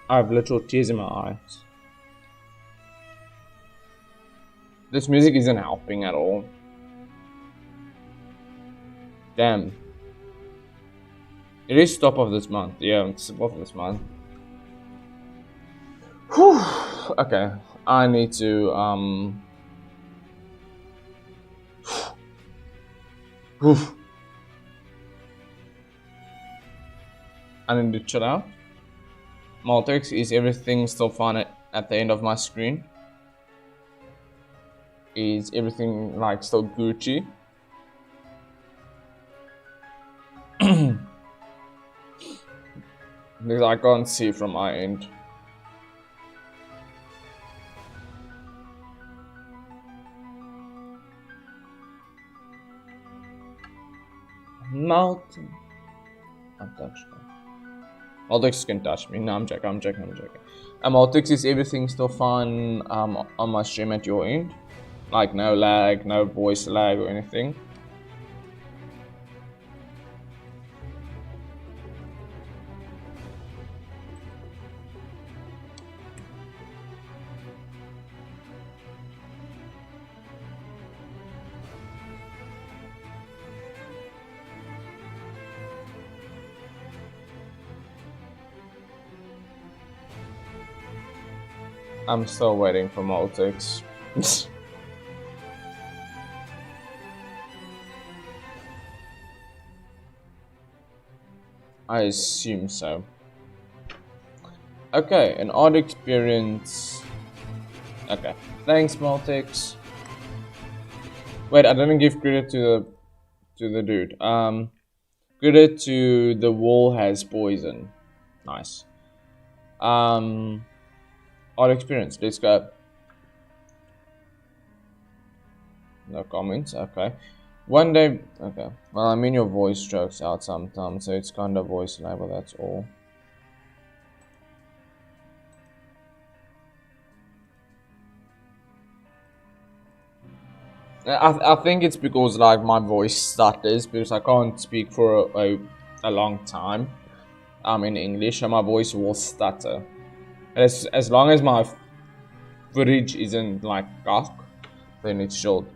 I have literal tears in my eyes. This music isn't helping at all. Damn. It is top of this month. Yeah, it's top of this month. Whew. Okay, I need to whew. I need to chill out. Maltex, is everything still fine at the end of my screen? Is everything like still Gucci? Because I can't see from my end. Mountain. I'm touched. Maltex can touch me. No, I'm joking. Maltex, is everything still fine on my stream at your end? Like no lag, no voice lag or anything? I'm still waiting for Multics. I assume so. Okay, an odd experience. Okay, thanks, Multics. Wait, I didn't give credit to the dude. Credit to the wall has poison. Nice. Odd experience. Let's go. No comments. Okay. One day. Okay. Well, I mean your voice strokes out sometimes, so it's kind of voice label. That's all. I think it's because like my voice stutters because I can't speak for a long time. In English, and my voice will stutter. As long as my footage isn't like cock, then it's chill.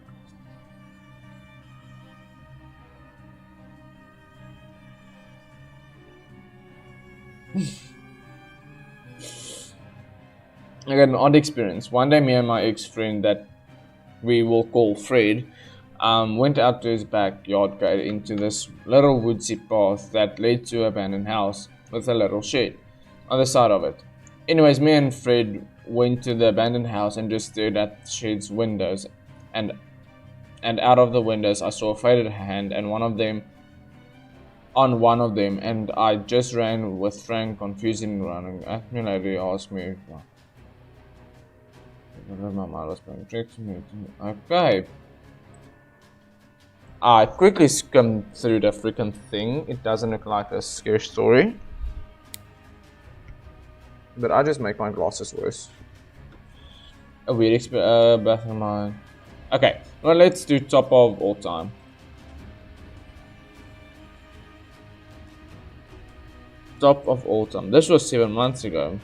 I got an odd experience. One day, me and my ex-friend that we will call Fred, went out to his backyard gate into this little woodsy path that led to an abandoned house with a little shed on the side of it. Anyways, me and Fred went to the abandoned house and just stared at the shed's windows, and out of the windows I saw a faded hand and one of them, and I just ran with Frank confusing running. Admin lady asked me. My mind was playing tricks on me. Okay. I quickly skimmed through the freaking thing. It doesn't look like a scary story. But I just make my glasses worse. A weird experience. Bathroom mine. Okay. Well, let's do top of all time. Top of all time. This was 7 months ago.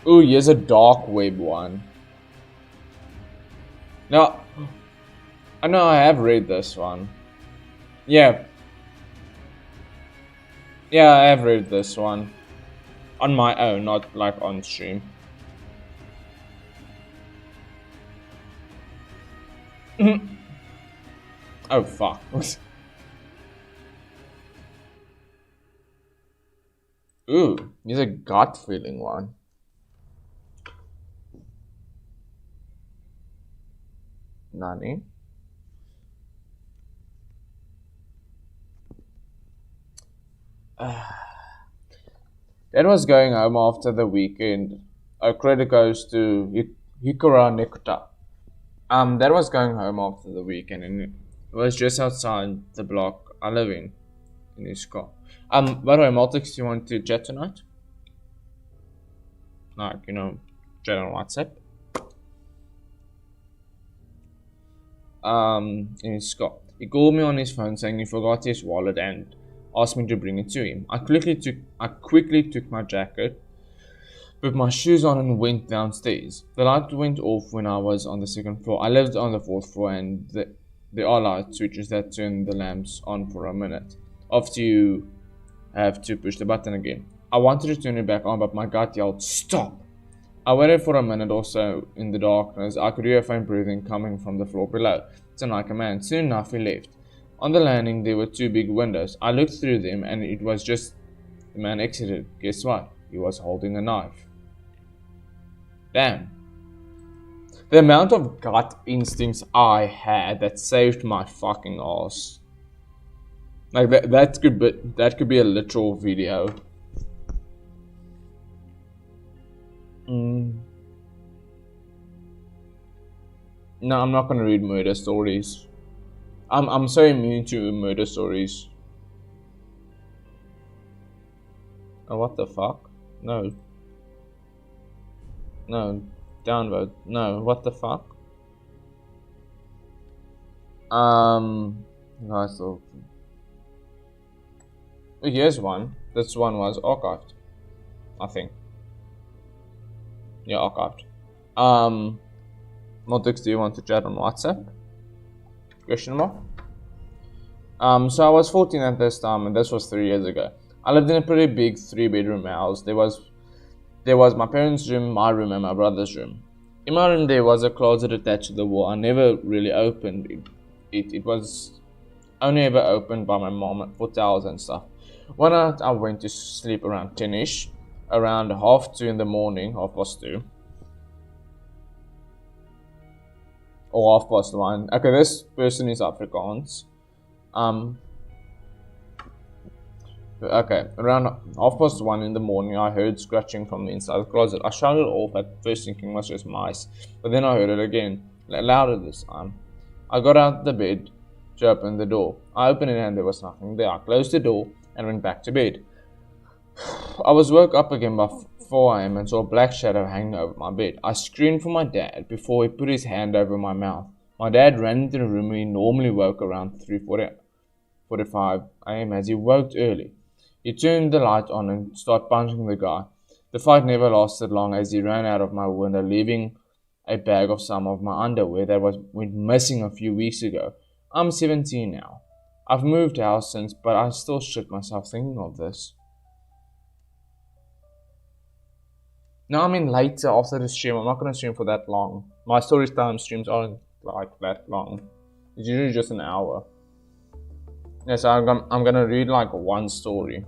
Ooh, here's a dark web one. Now, I know I have read this one. Yeah. Yeah, I have read this one. On my own, not like on stream. Oh, fuck. Ooh, here's a gut feeling one. Nani? That was going home after the weekend. Credit goes to Hikura Nekuta. That was going home after the weekend, and it was just outside the block I live in his car. By the way, Maltix, you want to chat tonight? Like, chat on WhatsApp. In his car. He called me on his phone saying he forgot his wallet and asked me to bring it to him. I quickly took my jacket, put my shoes on, and went downstairs. The light went off when I was on the second floor. I lived on the fourth floor, and there are light switches that turn the lamps on for a minute after you have to push the button again. I wanted to turn it back on, but my gut yelled, "Stop!" I waited for a minute or so in the darkness. I could hear faint breathing coming from the floor below. It's like a man. Soon enough, he left. On the landing, there were two big windows. I looked through them, and it was just the man exited. Guess what? He was holding a knife. Damn. The amount of gut instincts I had that saved my fucking ass. Like that could be a literal video. No, I'm not gonna read murder stories. I'm so immune to murder stories. Oh, what the fuck? No. No. Downvote. No, what the fuck? Guys, oh, here's one. This one was archived, I think. Yeah, archived. What text do you want to chat on WhatsApp? Question mark. So I was 14 at this time, and this was 3 years ago. I lived in a pretty big 3-bedroom house. There was my parents' room, my room, and my brother's room. In my room, there was a closet attached to the wall. I never really opened it. It was only ever opened by my mom for towels and stuff. One night, I went to sleep around 10ish, around 2:30 in the morning, 2:30. Or 1:30. Okay, this person is Afrikaans. Okay, around 1:30 in the morning, I heard scratching from the inside of the closet. I shut it off at first, thinking it was just mice, but then I heard it again, louder this time. I got out of the bed to open the door. I opened it and there was nothing there. I closed the door and went back to bed. I was woke up again by 4 a.m. and saw a black shadow hanging over my bed. I screamed for my dad before he put his hand over my mouth. My dad ran into the room where he normally woke around 3:45 a.m. as he woke early. He turned the light on and started punching the guy. The fight never lasted long as he ran out of my window, leaving a bag of some of my underwear that went missing a few weeks ago. I'm 17 now. I've moved house since, but I still shit myself thinking of this. Now later after the stream, I'm not going to stream for that long. My story time streams aren't like that long. It's usually just an hour. Yes, I'm gonna read like one story.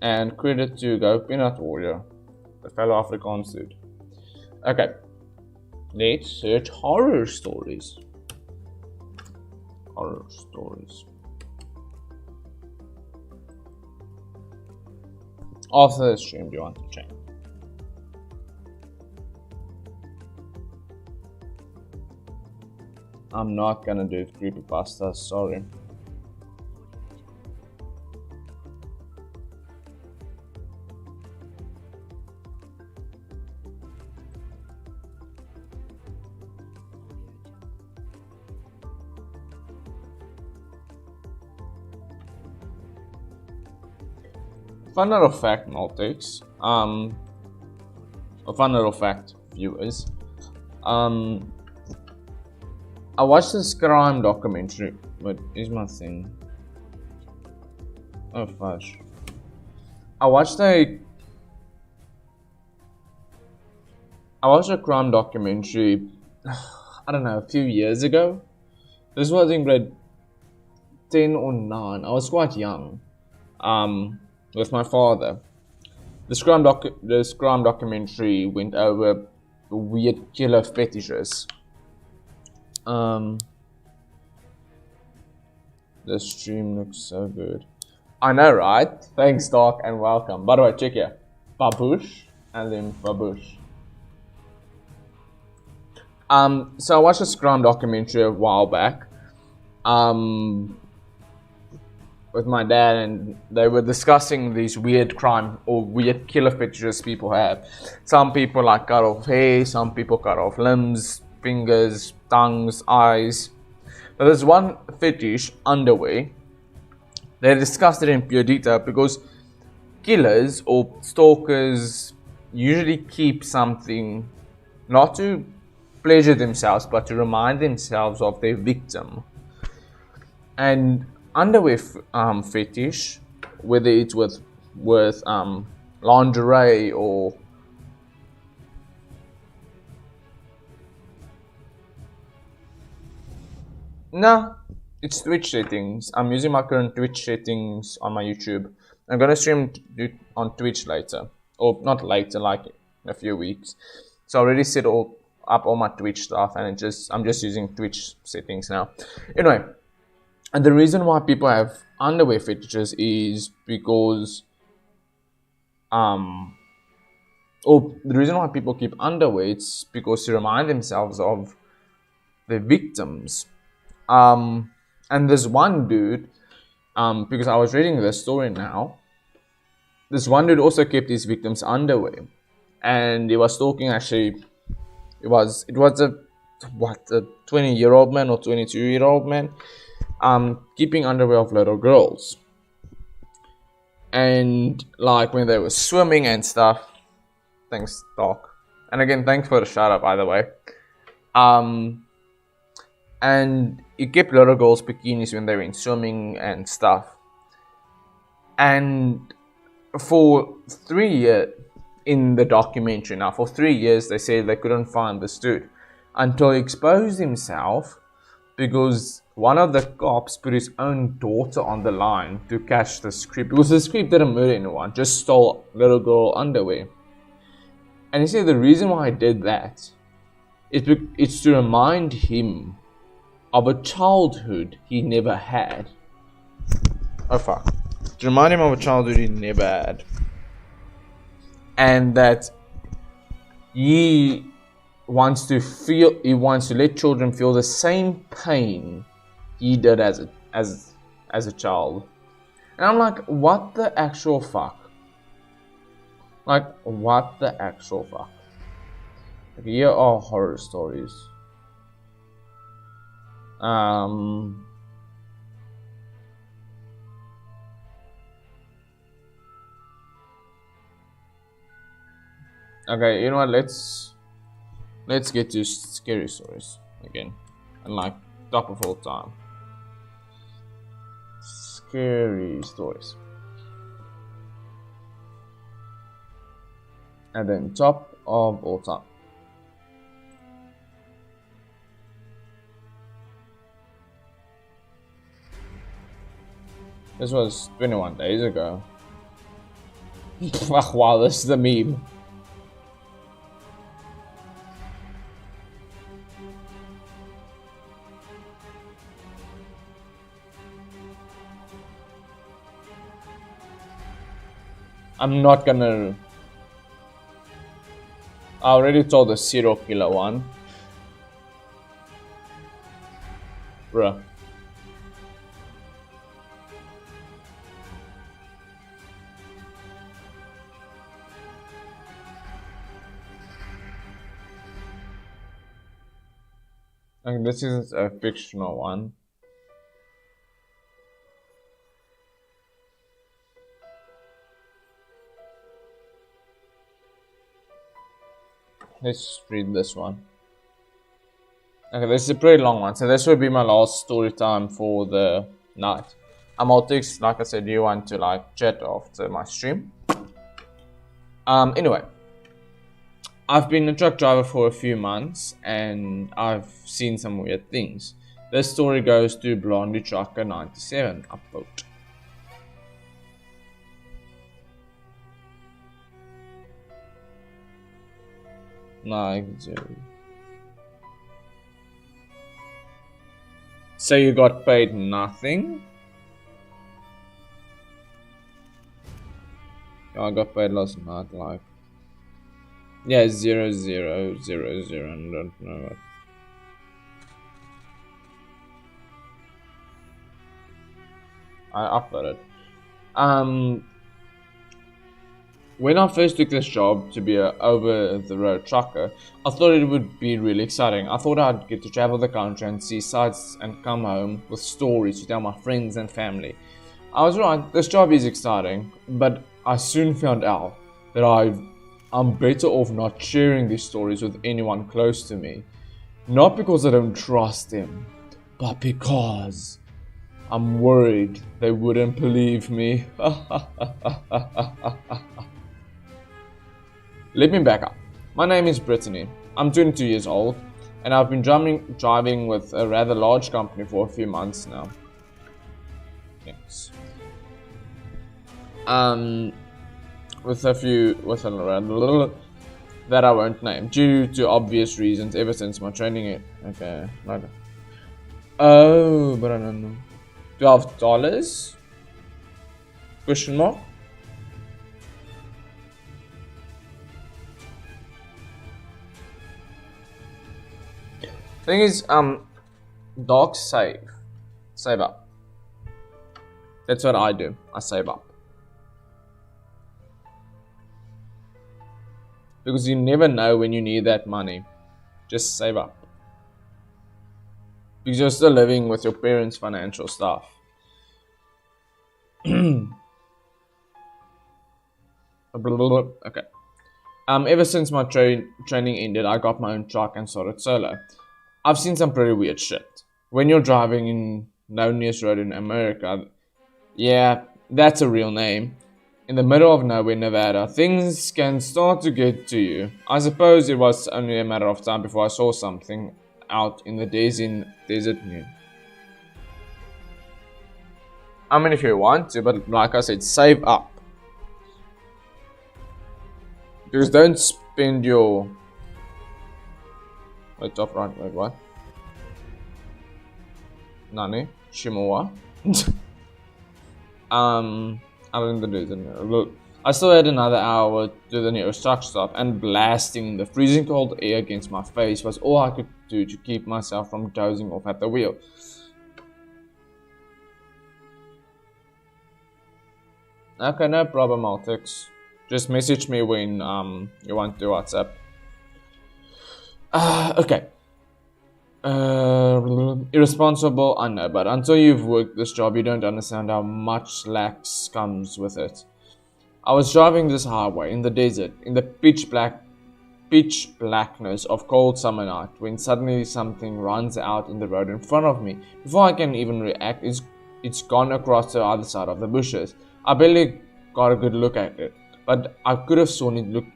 And credit to Go Peanut Warrior, the fellow Afrikaans dude. Okay, let's search horror stories. Horror stories. After the stream, do you want to check? I'm not gonna do creepypasta, sorry. Fun little fact, Maltex. A fun little fact, viewers. I watched this crime documentary. What is my thing? Oh fudge. I watched a crime documentary, I don't know, a few years ago. This was in grade 10 or 9. I was quite young. With my father. This crime documentary went over weird killer fetishes. The stream looks so good. I know, right? Thanks, Doc, and welcome. By the way, check here. Babush and then Babush. So I watched this crime documentary a while back. With my dad, and they were discussing these weird crime or weird killer fetishes people have. Some people like cut off hair, some people cut off limbs, fingers, tongues, eyes. But there's one fetish, underwear. They discussed it in pure detail because killers or stalkers usually keep something not to pleasure themselves but to remind themselves of their victim. And underwear fetish, whether it's with lingerie or nah, it's Twitch settings. I'm using my current Twitch settings on my YouTube. I'm gonna stream it on Twitch later, or not later, like in a few weeks. So I already set up all my Twitch stuff, and I'm just using Twitch settings now. Anyway. And the reason why people have underwear fetishes is because, the reason why people keep underwear, it's because to remind themselves of their victims. And there's one dude, because I was reading this story now, this one dude also kept his victims' underwear, and he was talking. Actually, it was a 20-year-old man or 22-year-old man. Keeping underwear of little girls, and like when they were swimming and stuff. Thanks, Doc. And again, thanks for the shout out, by the way. And he kept little girls' bikinis when they were in swimming and stuff. And for 3 years, in the documentary now, for 3 years, they said they couldn't find this dude until he exposed himself because one of the cops put his own daughter on the line to catch this creep. Because this creep didn't murder anyone, just stole little girl underwear. And he said the reason why he did that it's to remind him of a childhood he never had. Oh fuck. To remind him of a childhood he never had. And that he wants to let children feel the same pain he did as a child. And I'm like, what the actual fuck? Like, what the actual fuck? Like, here are horror stories. Okay, you know what? Let's get to scary stories again, and like top of all time. Scary stories. And then top of all time. This was 21 days ago. Wow, this is the meme. I'm not gonna... I already told the serial killer one. Bruh. And this is a fictional one. Let's read this one. Okay, this is a pretty long one, so this will be my last story time for the night. I'll text, like I said, you want to like chat after my stream. Anyway, I've been a truck driver for a few months and I've seen some weird things. This story goes to Blondie Trucker 97 upvote. So you got paid nothing? I got paid last night, like... Yeah, 0000, I don't know what. I uploaded. When I first took this job to be a over-the-road trucker, I thought it would be really exciting. I thought I'd get to travel the country and see sights and come home with stories to tell my friends and family. I was right, this job is exciting, but I soon found out that I'm better off not sharing these stories with anyone close to me. Not because I don't trust them, but because I'm worried they wouldn't believe me. Let me back up. My name is Brittany. I'm 22 years old, and I've been driving with a rather large company for a few months now. Thanks. With a that I won't name due to obvious reasons ever since my training. Okay, okay. Oh, but I don't know. $12? Question mark. Thing is, dogs save up. That's what I do. I save up. Because you never know when you need that money. Just save up. Because you're still living with your parents' financial stuff. Okay. Ever since my training ended, I got my own truck and started solo. I've seen some pretty weird shit. When you're driving in loneliest road in America, yeah, that's a real name. In the middle of nowhere, Nevada, things can start to get to you. I suppose it was only a matter of time before I saw something out in the desert new. I mean, if you want to, but like I said, save up. Because don't spend your... Wait, top right, wait, what? Nani? Shimowa? I'm in the desert. Look, I still had another hour to the nearest truck stop, and blasting the freezing cold air against my face was all I could do to keep myself from dozing off at the wheel. Okay, no problem, Altix. Just message me when you want to WhatsApp. Okay. Irresponsible, I know, but until you've worked this job, you don't understand how much slack comes with it. I was driving this highway in the desert, in the pitch blackness of cold summer night, when suddenly something runs out in the road in front of me. Before I can even react, it's gone across the other side of the bushes. I barely got a good look at it, but I could have sworn it looked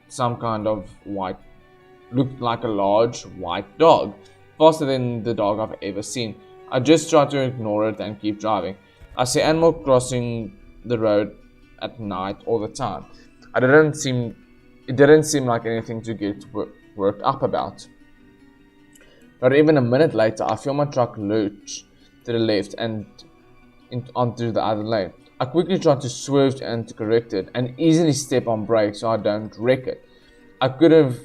like a large white dog. Faster than the dog I've ever seen. I just tried to ignore it and keep driving. I see animals crossing the road at night all the time. It didn't seem like anything to get worked up about. Not even a minute later, I feel my truck lurch to the left and onto the other lane. I quickly try to swerve and to correct it, and easily step on brakes so I don't wreck it. I could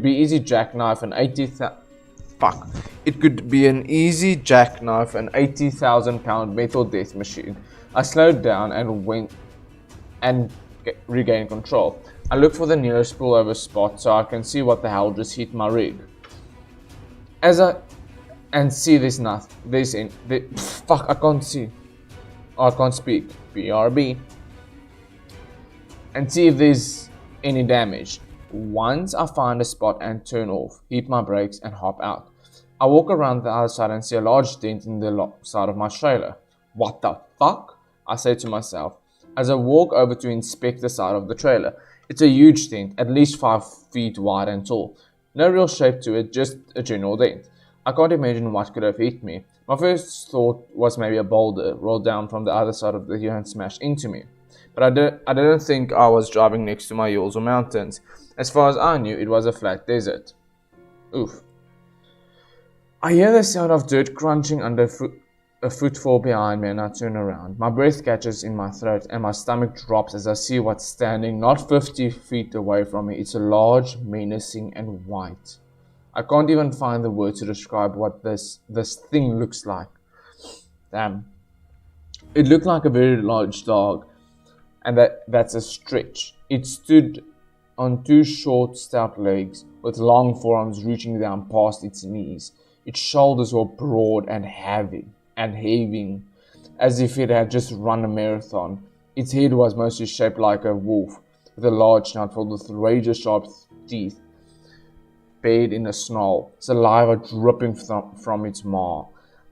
be easy jackknife an 80,000-pound metal death machine. I slowed down and regained control. I look for the nearest pullover spot so I can see what the hell just hit my rig. Fuck, I can't see. I can't speak. BRB. And see if there's any damage. Once I find a spot and turn off, hit my brakes and hop out. I walk around the other side and see a large dent in the side of my trailer. What the fuck? I say to myself as I walk over to inspect the side of the trailer. It's a huge dent, at least 5 feet wide and tall. No real shape to it, just a general dent. I can't imagine what could have hit me. My first thought was maybe a boulder rolled down from the other side of the hill and smashed into me. But I didn't think I was driving next to my hills or mountains. As far as I knew, it was a flat desert. Oof. I hear the sound of dirt crunching under a footfall behind me, and I turn around. My breath catches in my throat and my stomach drops as I see what's standing not 50 feet away from me. It's a large, menacing and white. I can't even find the words to describe what this thing looks like. Damn. It looked like a very large dog, and that's a stretch. It stood on 2 short, stout legs with long forearms reaching down past its knees. Its shoulders were broad and heaving, as if it had just run a marathon. Its head was mostly shaped like a wolf, with a large snout filled with razor-sharp teeth, buried in a snarl, saliva dripping from its maw.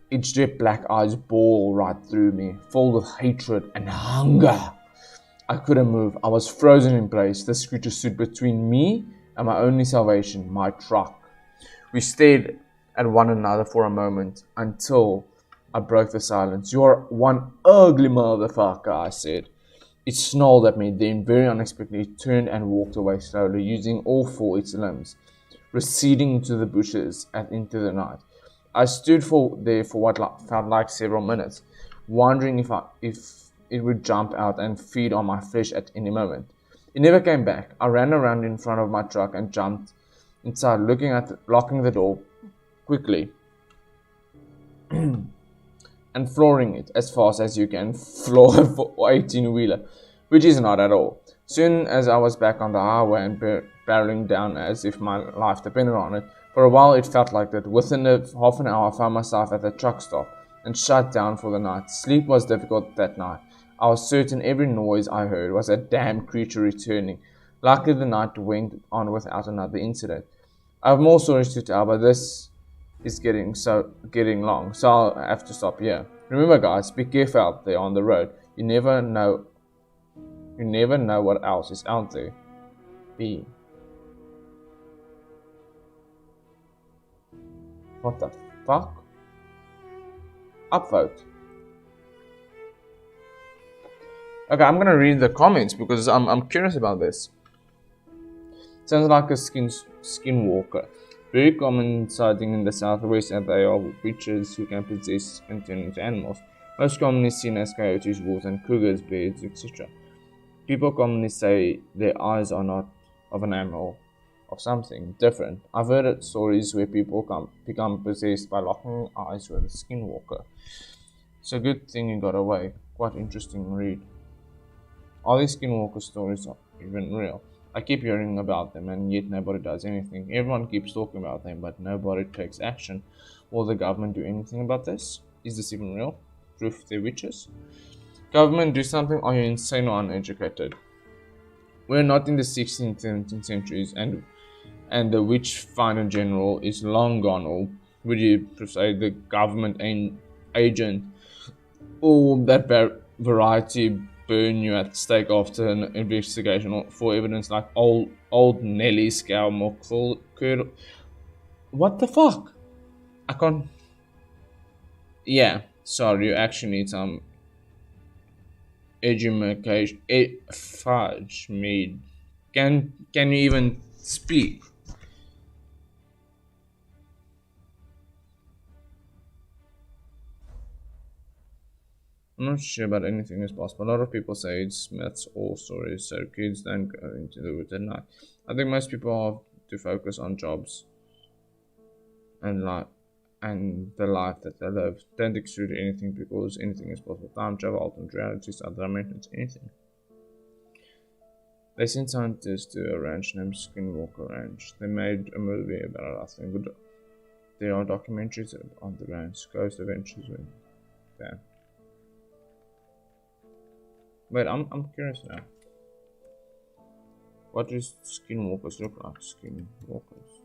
Its jet black eyes bored right through me, filled with hatred and hunger. I couldn't move. I was frozen in place. This creature stood between me and my only salvation, my truck. We stared at one another for a moment until I broke the silence. "You're one ugly motherfucker," I said. It snarled at me, then very unexpectedly turned and walked away slowly, using all 4 its limbs, receding into the bushes and into the night. I stood there for what felt like several minutes, wondering if it would jump out and feed on my flesh at any moment. It never came back. I ran around in front of my truck and jumped inside, locking the door quickly and flooring it as fast as you can floor a 18-wheeler, which is not at all. Soon as I was back on the highway and barreling down as if my life depended on it, for a while it felt like that. Within half an hour I found myself at the truck stop and shut down for the night. Sleep was difficult that night. I was certain every noise I heard was a damn creature returning. Luckily, the night went on without another incident. I have more stories to tell, but this is getting long, so I'll have to stop here. Remember, guys, be careful out there on the road. You never know what else is out there. B. What the fuck? Upvote. Okay, I'm gonna read the comments because I'm curious about this. Sounds like a skinwalker. Very common sighting in the southwest, and they are witches who can possess and turn into animals. Most commonly seen as coyotes, wolves, and cougars, bears, etc. People commonly say their eyes are not of an animal, of something different. I've heard stories where people become possessed by locking eyes with a skinwalker. So good thing you got away. Quite interesting read. All these skinwalker stories are even real. I keep hearing about them and yet nobody does anything. Everyone keeps talking about them but nobody takes action. Will the government do anything about this? Is this even real? Proof they're witches? Government, do something, are you insane or uneducated? We're not in the 16th and 17th centuries and the witch finder general is long gone, or would you say the government agent or that variety burn you at stake after an investigation for evidence like old Nelly scam or curd. What the fuck? I can't. Yeah, sorry, you actually need some education. Fudge me. Can you even speak? I'm not sure about anything is possible. A lot of people say it's myths or stories, so kids don't go into the woods at night. I think most people have to focus on jobs and life and the life that they live. Don't exclude anything because anything is possible. Time travel, alternate realities, other dimensions, anything. They sent scientists to a ranch named Skinwalker Ranch. They made a movie about it, I think. But there are documentaries on the ranch, ghost adventures with them. Wait, I'm curious now. What do skinwalkers look like? Skinwalkers.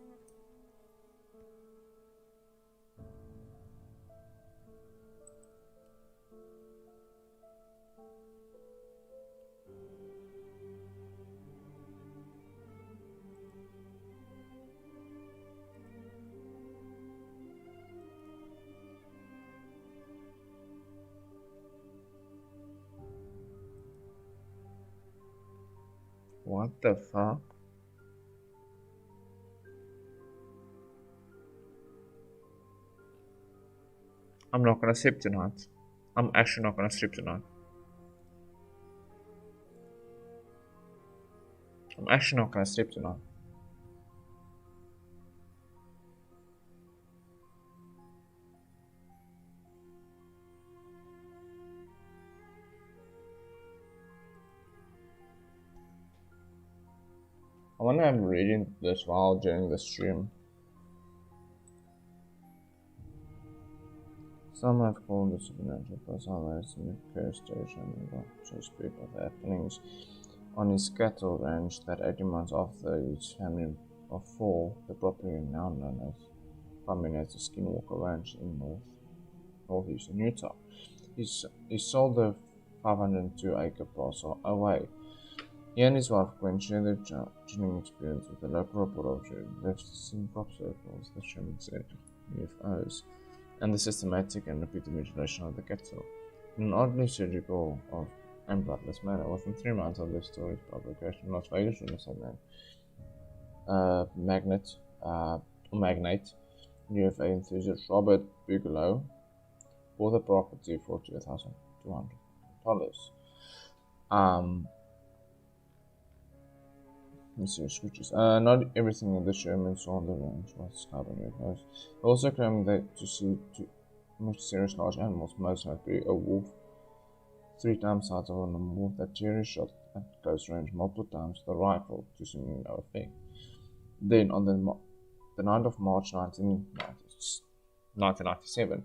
What the fuck? I'm not gonna sleep tonight. I'm actually not gonna sleep tonight. I'm actually not gonna sleep tonight. I wonder if I'm reading this while during the stream. Some have called the supernatural plus others in the curse station and so speak of the happenings on his cattle ranch that 18 months after his family of four, the property now known as coming as the Skinwalker Ranch in northeastern Utah. He sold the 502-acre parcel away. He and his wife Gwen shared their chilling experience with the local reporter left in crop circles, the shaman said, UFOs, and the systematic and repeated mutilation of the cattle. In an oddly surgical and bloodless manner, within 3 months of this story's publication, Las Vegas Renaissance magnate UFO enthusiast Robert Bigelow bought the property for $2,200. Switches. Not everything the Sherman saw on the ranch was carbon UFOs. They also claimed that to see mysterious large animals, most likely a wolf, 3 times the size of a normal wolf that Jerry shot at close range multiple times with a rifle to seemingly no effect. Then, on the 9th of March 1997,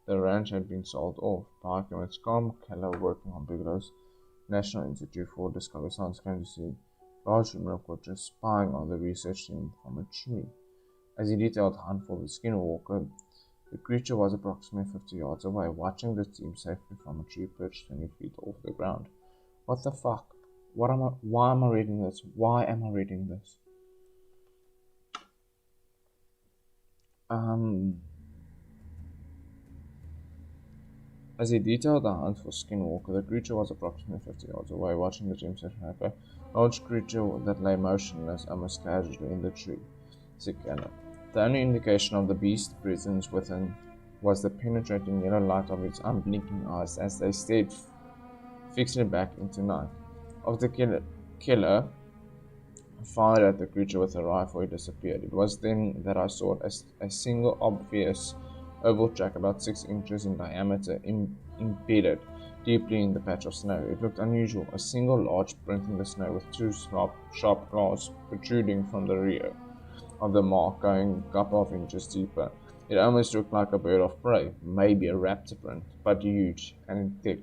the ranch had been sold off. Parker and Scom Keller, working on Bigelow's National Institute for Discovery Science, came to see Large remote was just spying on the research team from a tree. As he detailed hunt for the skinwalker, the creature was approximately 50 yards away, watching the team safely from a tree perched 20 feet off the ground. What the fuck? Why am I reading this? Why am I reading this? As he detailed the hunt for Skinwalker, the creature was approximately 50 yards away, watching the gym session happen. A large creature that lay motionless, almost casually in the tree. Cicada. The only indication of the beast's presence within was the penetrating yellow light of its unblinking eyes as they stared fixedly back into night. Of the killer fired at the creature with a rifle, it disappeared. It was then that I saw a single obvious oval track about 6 inches in diameter embedded deeply in the patch of snow. It looked unusual, a single large print in the snow with two sharp claws protruding from the rear of the mark, going a couple of inches deeper. It almost looked like a bird of prey, maybe a raptor print, but huge and thick.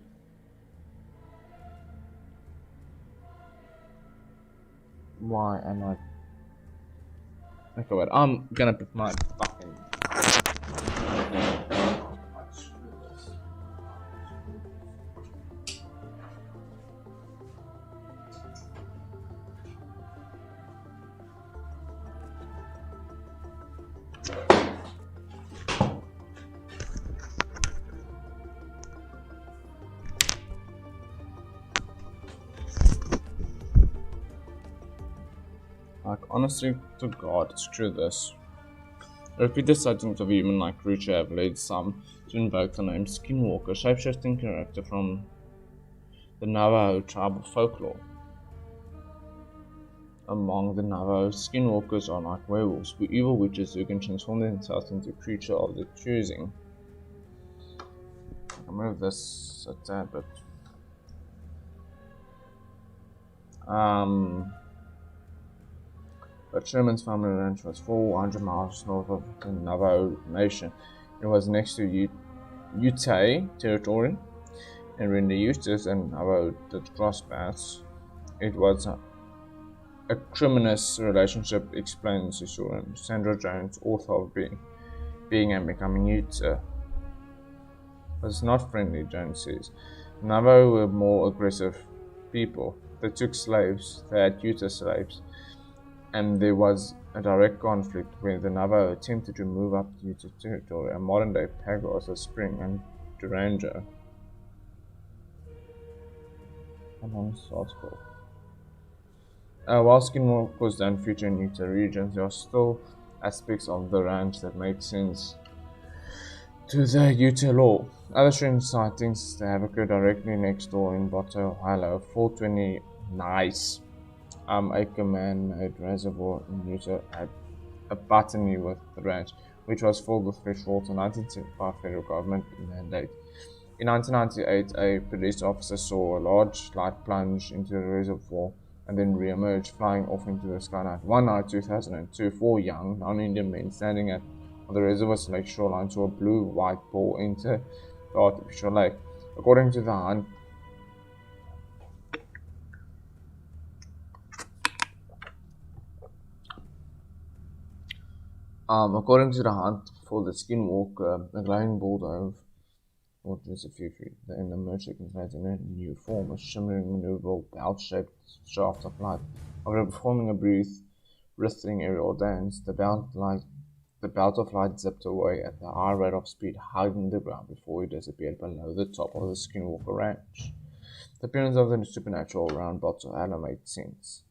Why am I... Okay, wait, I'm gonna put my fucking... Like, honestly to God, screw this. Repeated sightings of a human-like creature have led some to invoke the name Skinwalker, shape-shifting character from the Navajo tribal folklore. Among the Navajo, skinwalkers are like werewolves, evil witches who can transform themselves into a creature of their choosing. I'll move this a tad bit. But Sherman's family ranch was 400 miles north of the Navajo Nation. It was next to Utah territory, and when the Utes and Navajo did cross paths, it was a criminous relationship, explains historian Sandra Jones, author of Being and Becoming Utah. Was not friendly, Jones says. Navajo were more aggressive people. They took slaves, they had Utah slaves, and there was a direct conflict where the Navajo attempted to move up to Utah territory, a modern-day Pagos, Spring, and Durango. While skinwalkers don't feature in Utah regions, there are still aspects of the ranch that make sense to the Utah law. Other strange sightings that have occurred directly next door in Bottle Hollow, 420 nice acre man-made reservoir in Utah had a botany with the ranch, which was filled with fresh water. 1975 federal government mandate. In 1998, a police officer saw a large light plunge into the reservoir and then re-emerge, flying off into the skylight. One night, 2002, 4 young, non-Indian men standing on the reservoir's lake shoreline saw a blue-white ball enter the artificial lake. According to the hunt for the skinwalker, the glowing ball dove, or just a few feet, then emerged seconds later in a new form, a shimmering, maneuverable, belt-shaped shaft of light. After performing a brief, wrestling aerial dance, the belt of light zipped away at a high rate of speed, hugging the ground before it disappeared below the top of the Skinwalker Ranch. The appearance of the supernatural around Bottle Hollow made sense.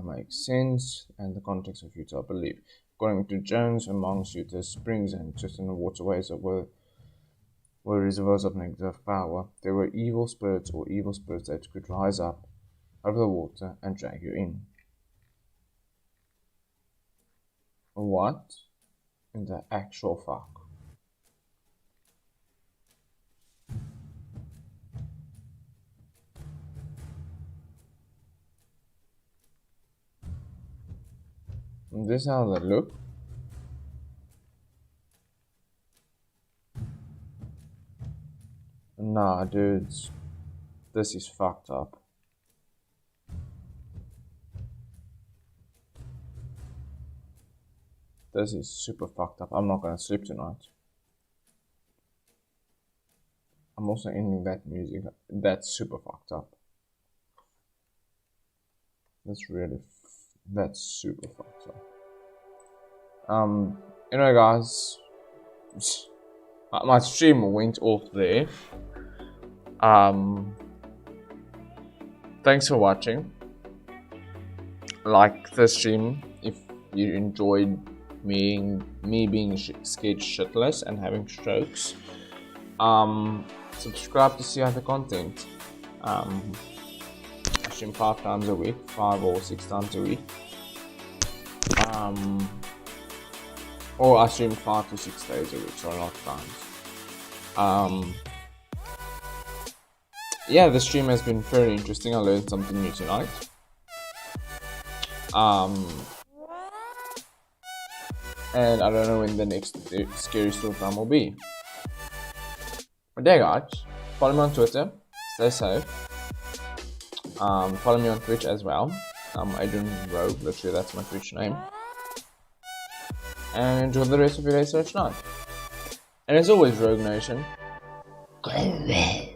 Makes sense, and the context of Utah, I believe. According to Jones, amongst Utah's springs and certain waterways were reservoirs of negative power. There were evil spirits or evil spirits that could rise up over the water and drag you in. What in the actual fuck? Is this how they look? Nah, dudes. This is fucked up. This is super fucked up. I'm not gonna sleep tonight. I'm also ending that music. That's super fucked up. That's super fucked up. Anyway guys, my stream went off there. Thanks for watching. Like the stream if you enjoyed me being scared shitless and having strokes. Subscribe to see other content. I stream 5 times a week, 5 or 6 times a week. Or I stream 5 to 6 days a week, so a lot of times. Yeah, the stream has been very interesting. I learned something new tonight. And I don't know when the next scary story time will be. But there guys, follow me on Twitter, stay safe. Follow me on Twitch as well. Adrian Rogue, literally that's my Twitch name. And enjoy the rest of your day/night. And as always, Rogue Nation, go away.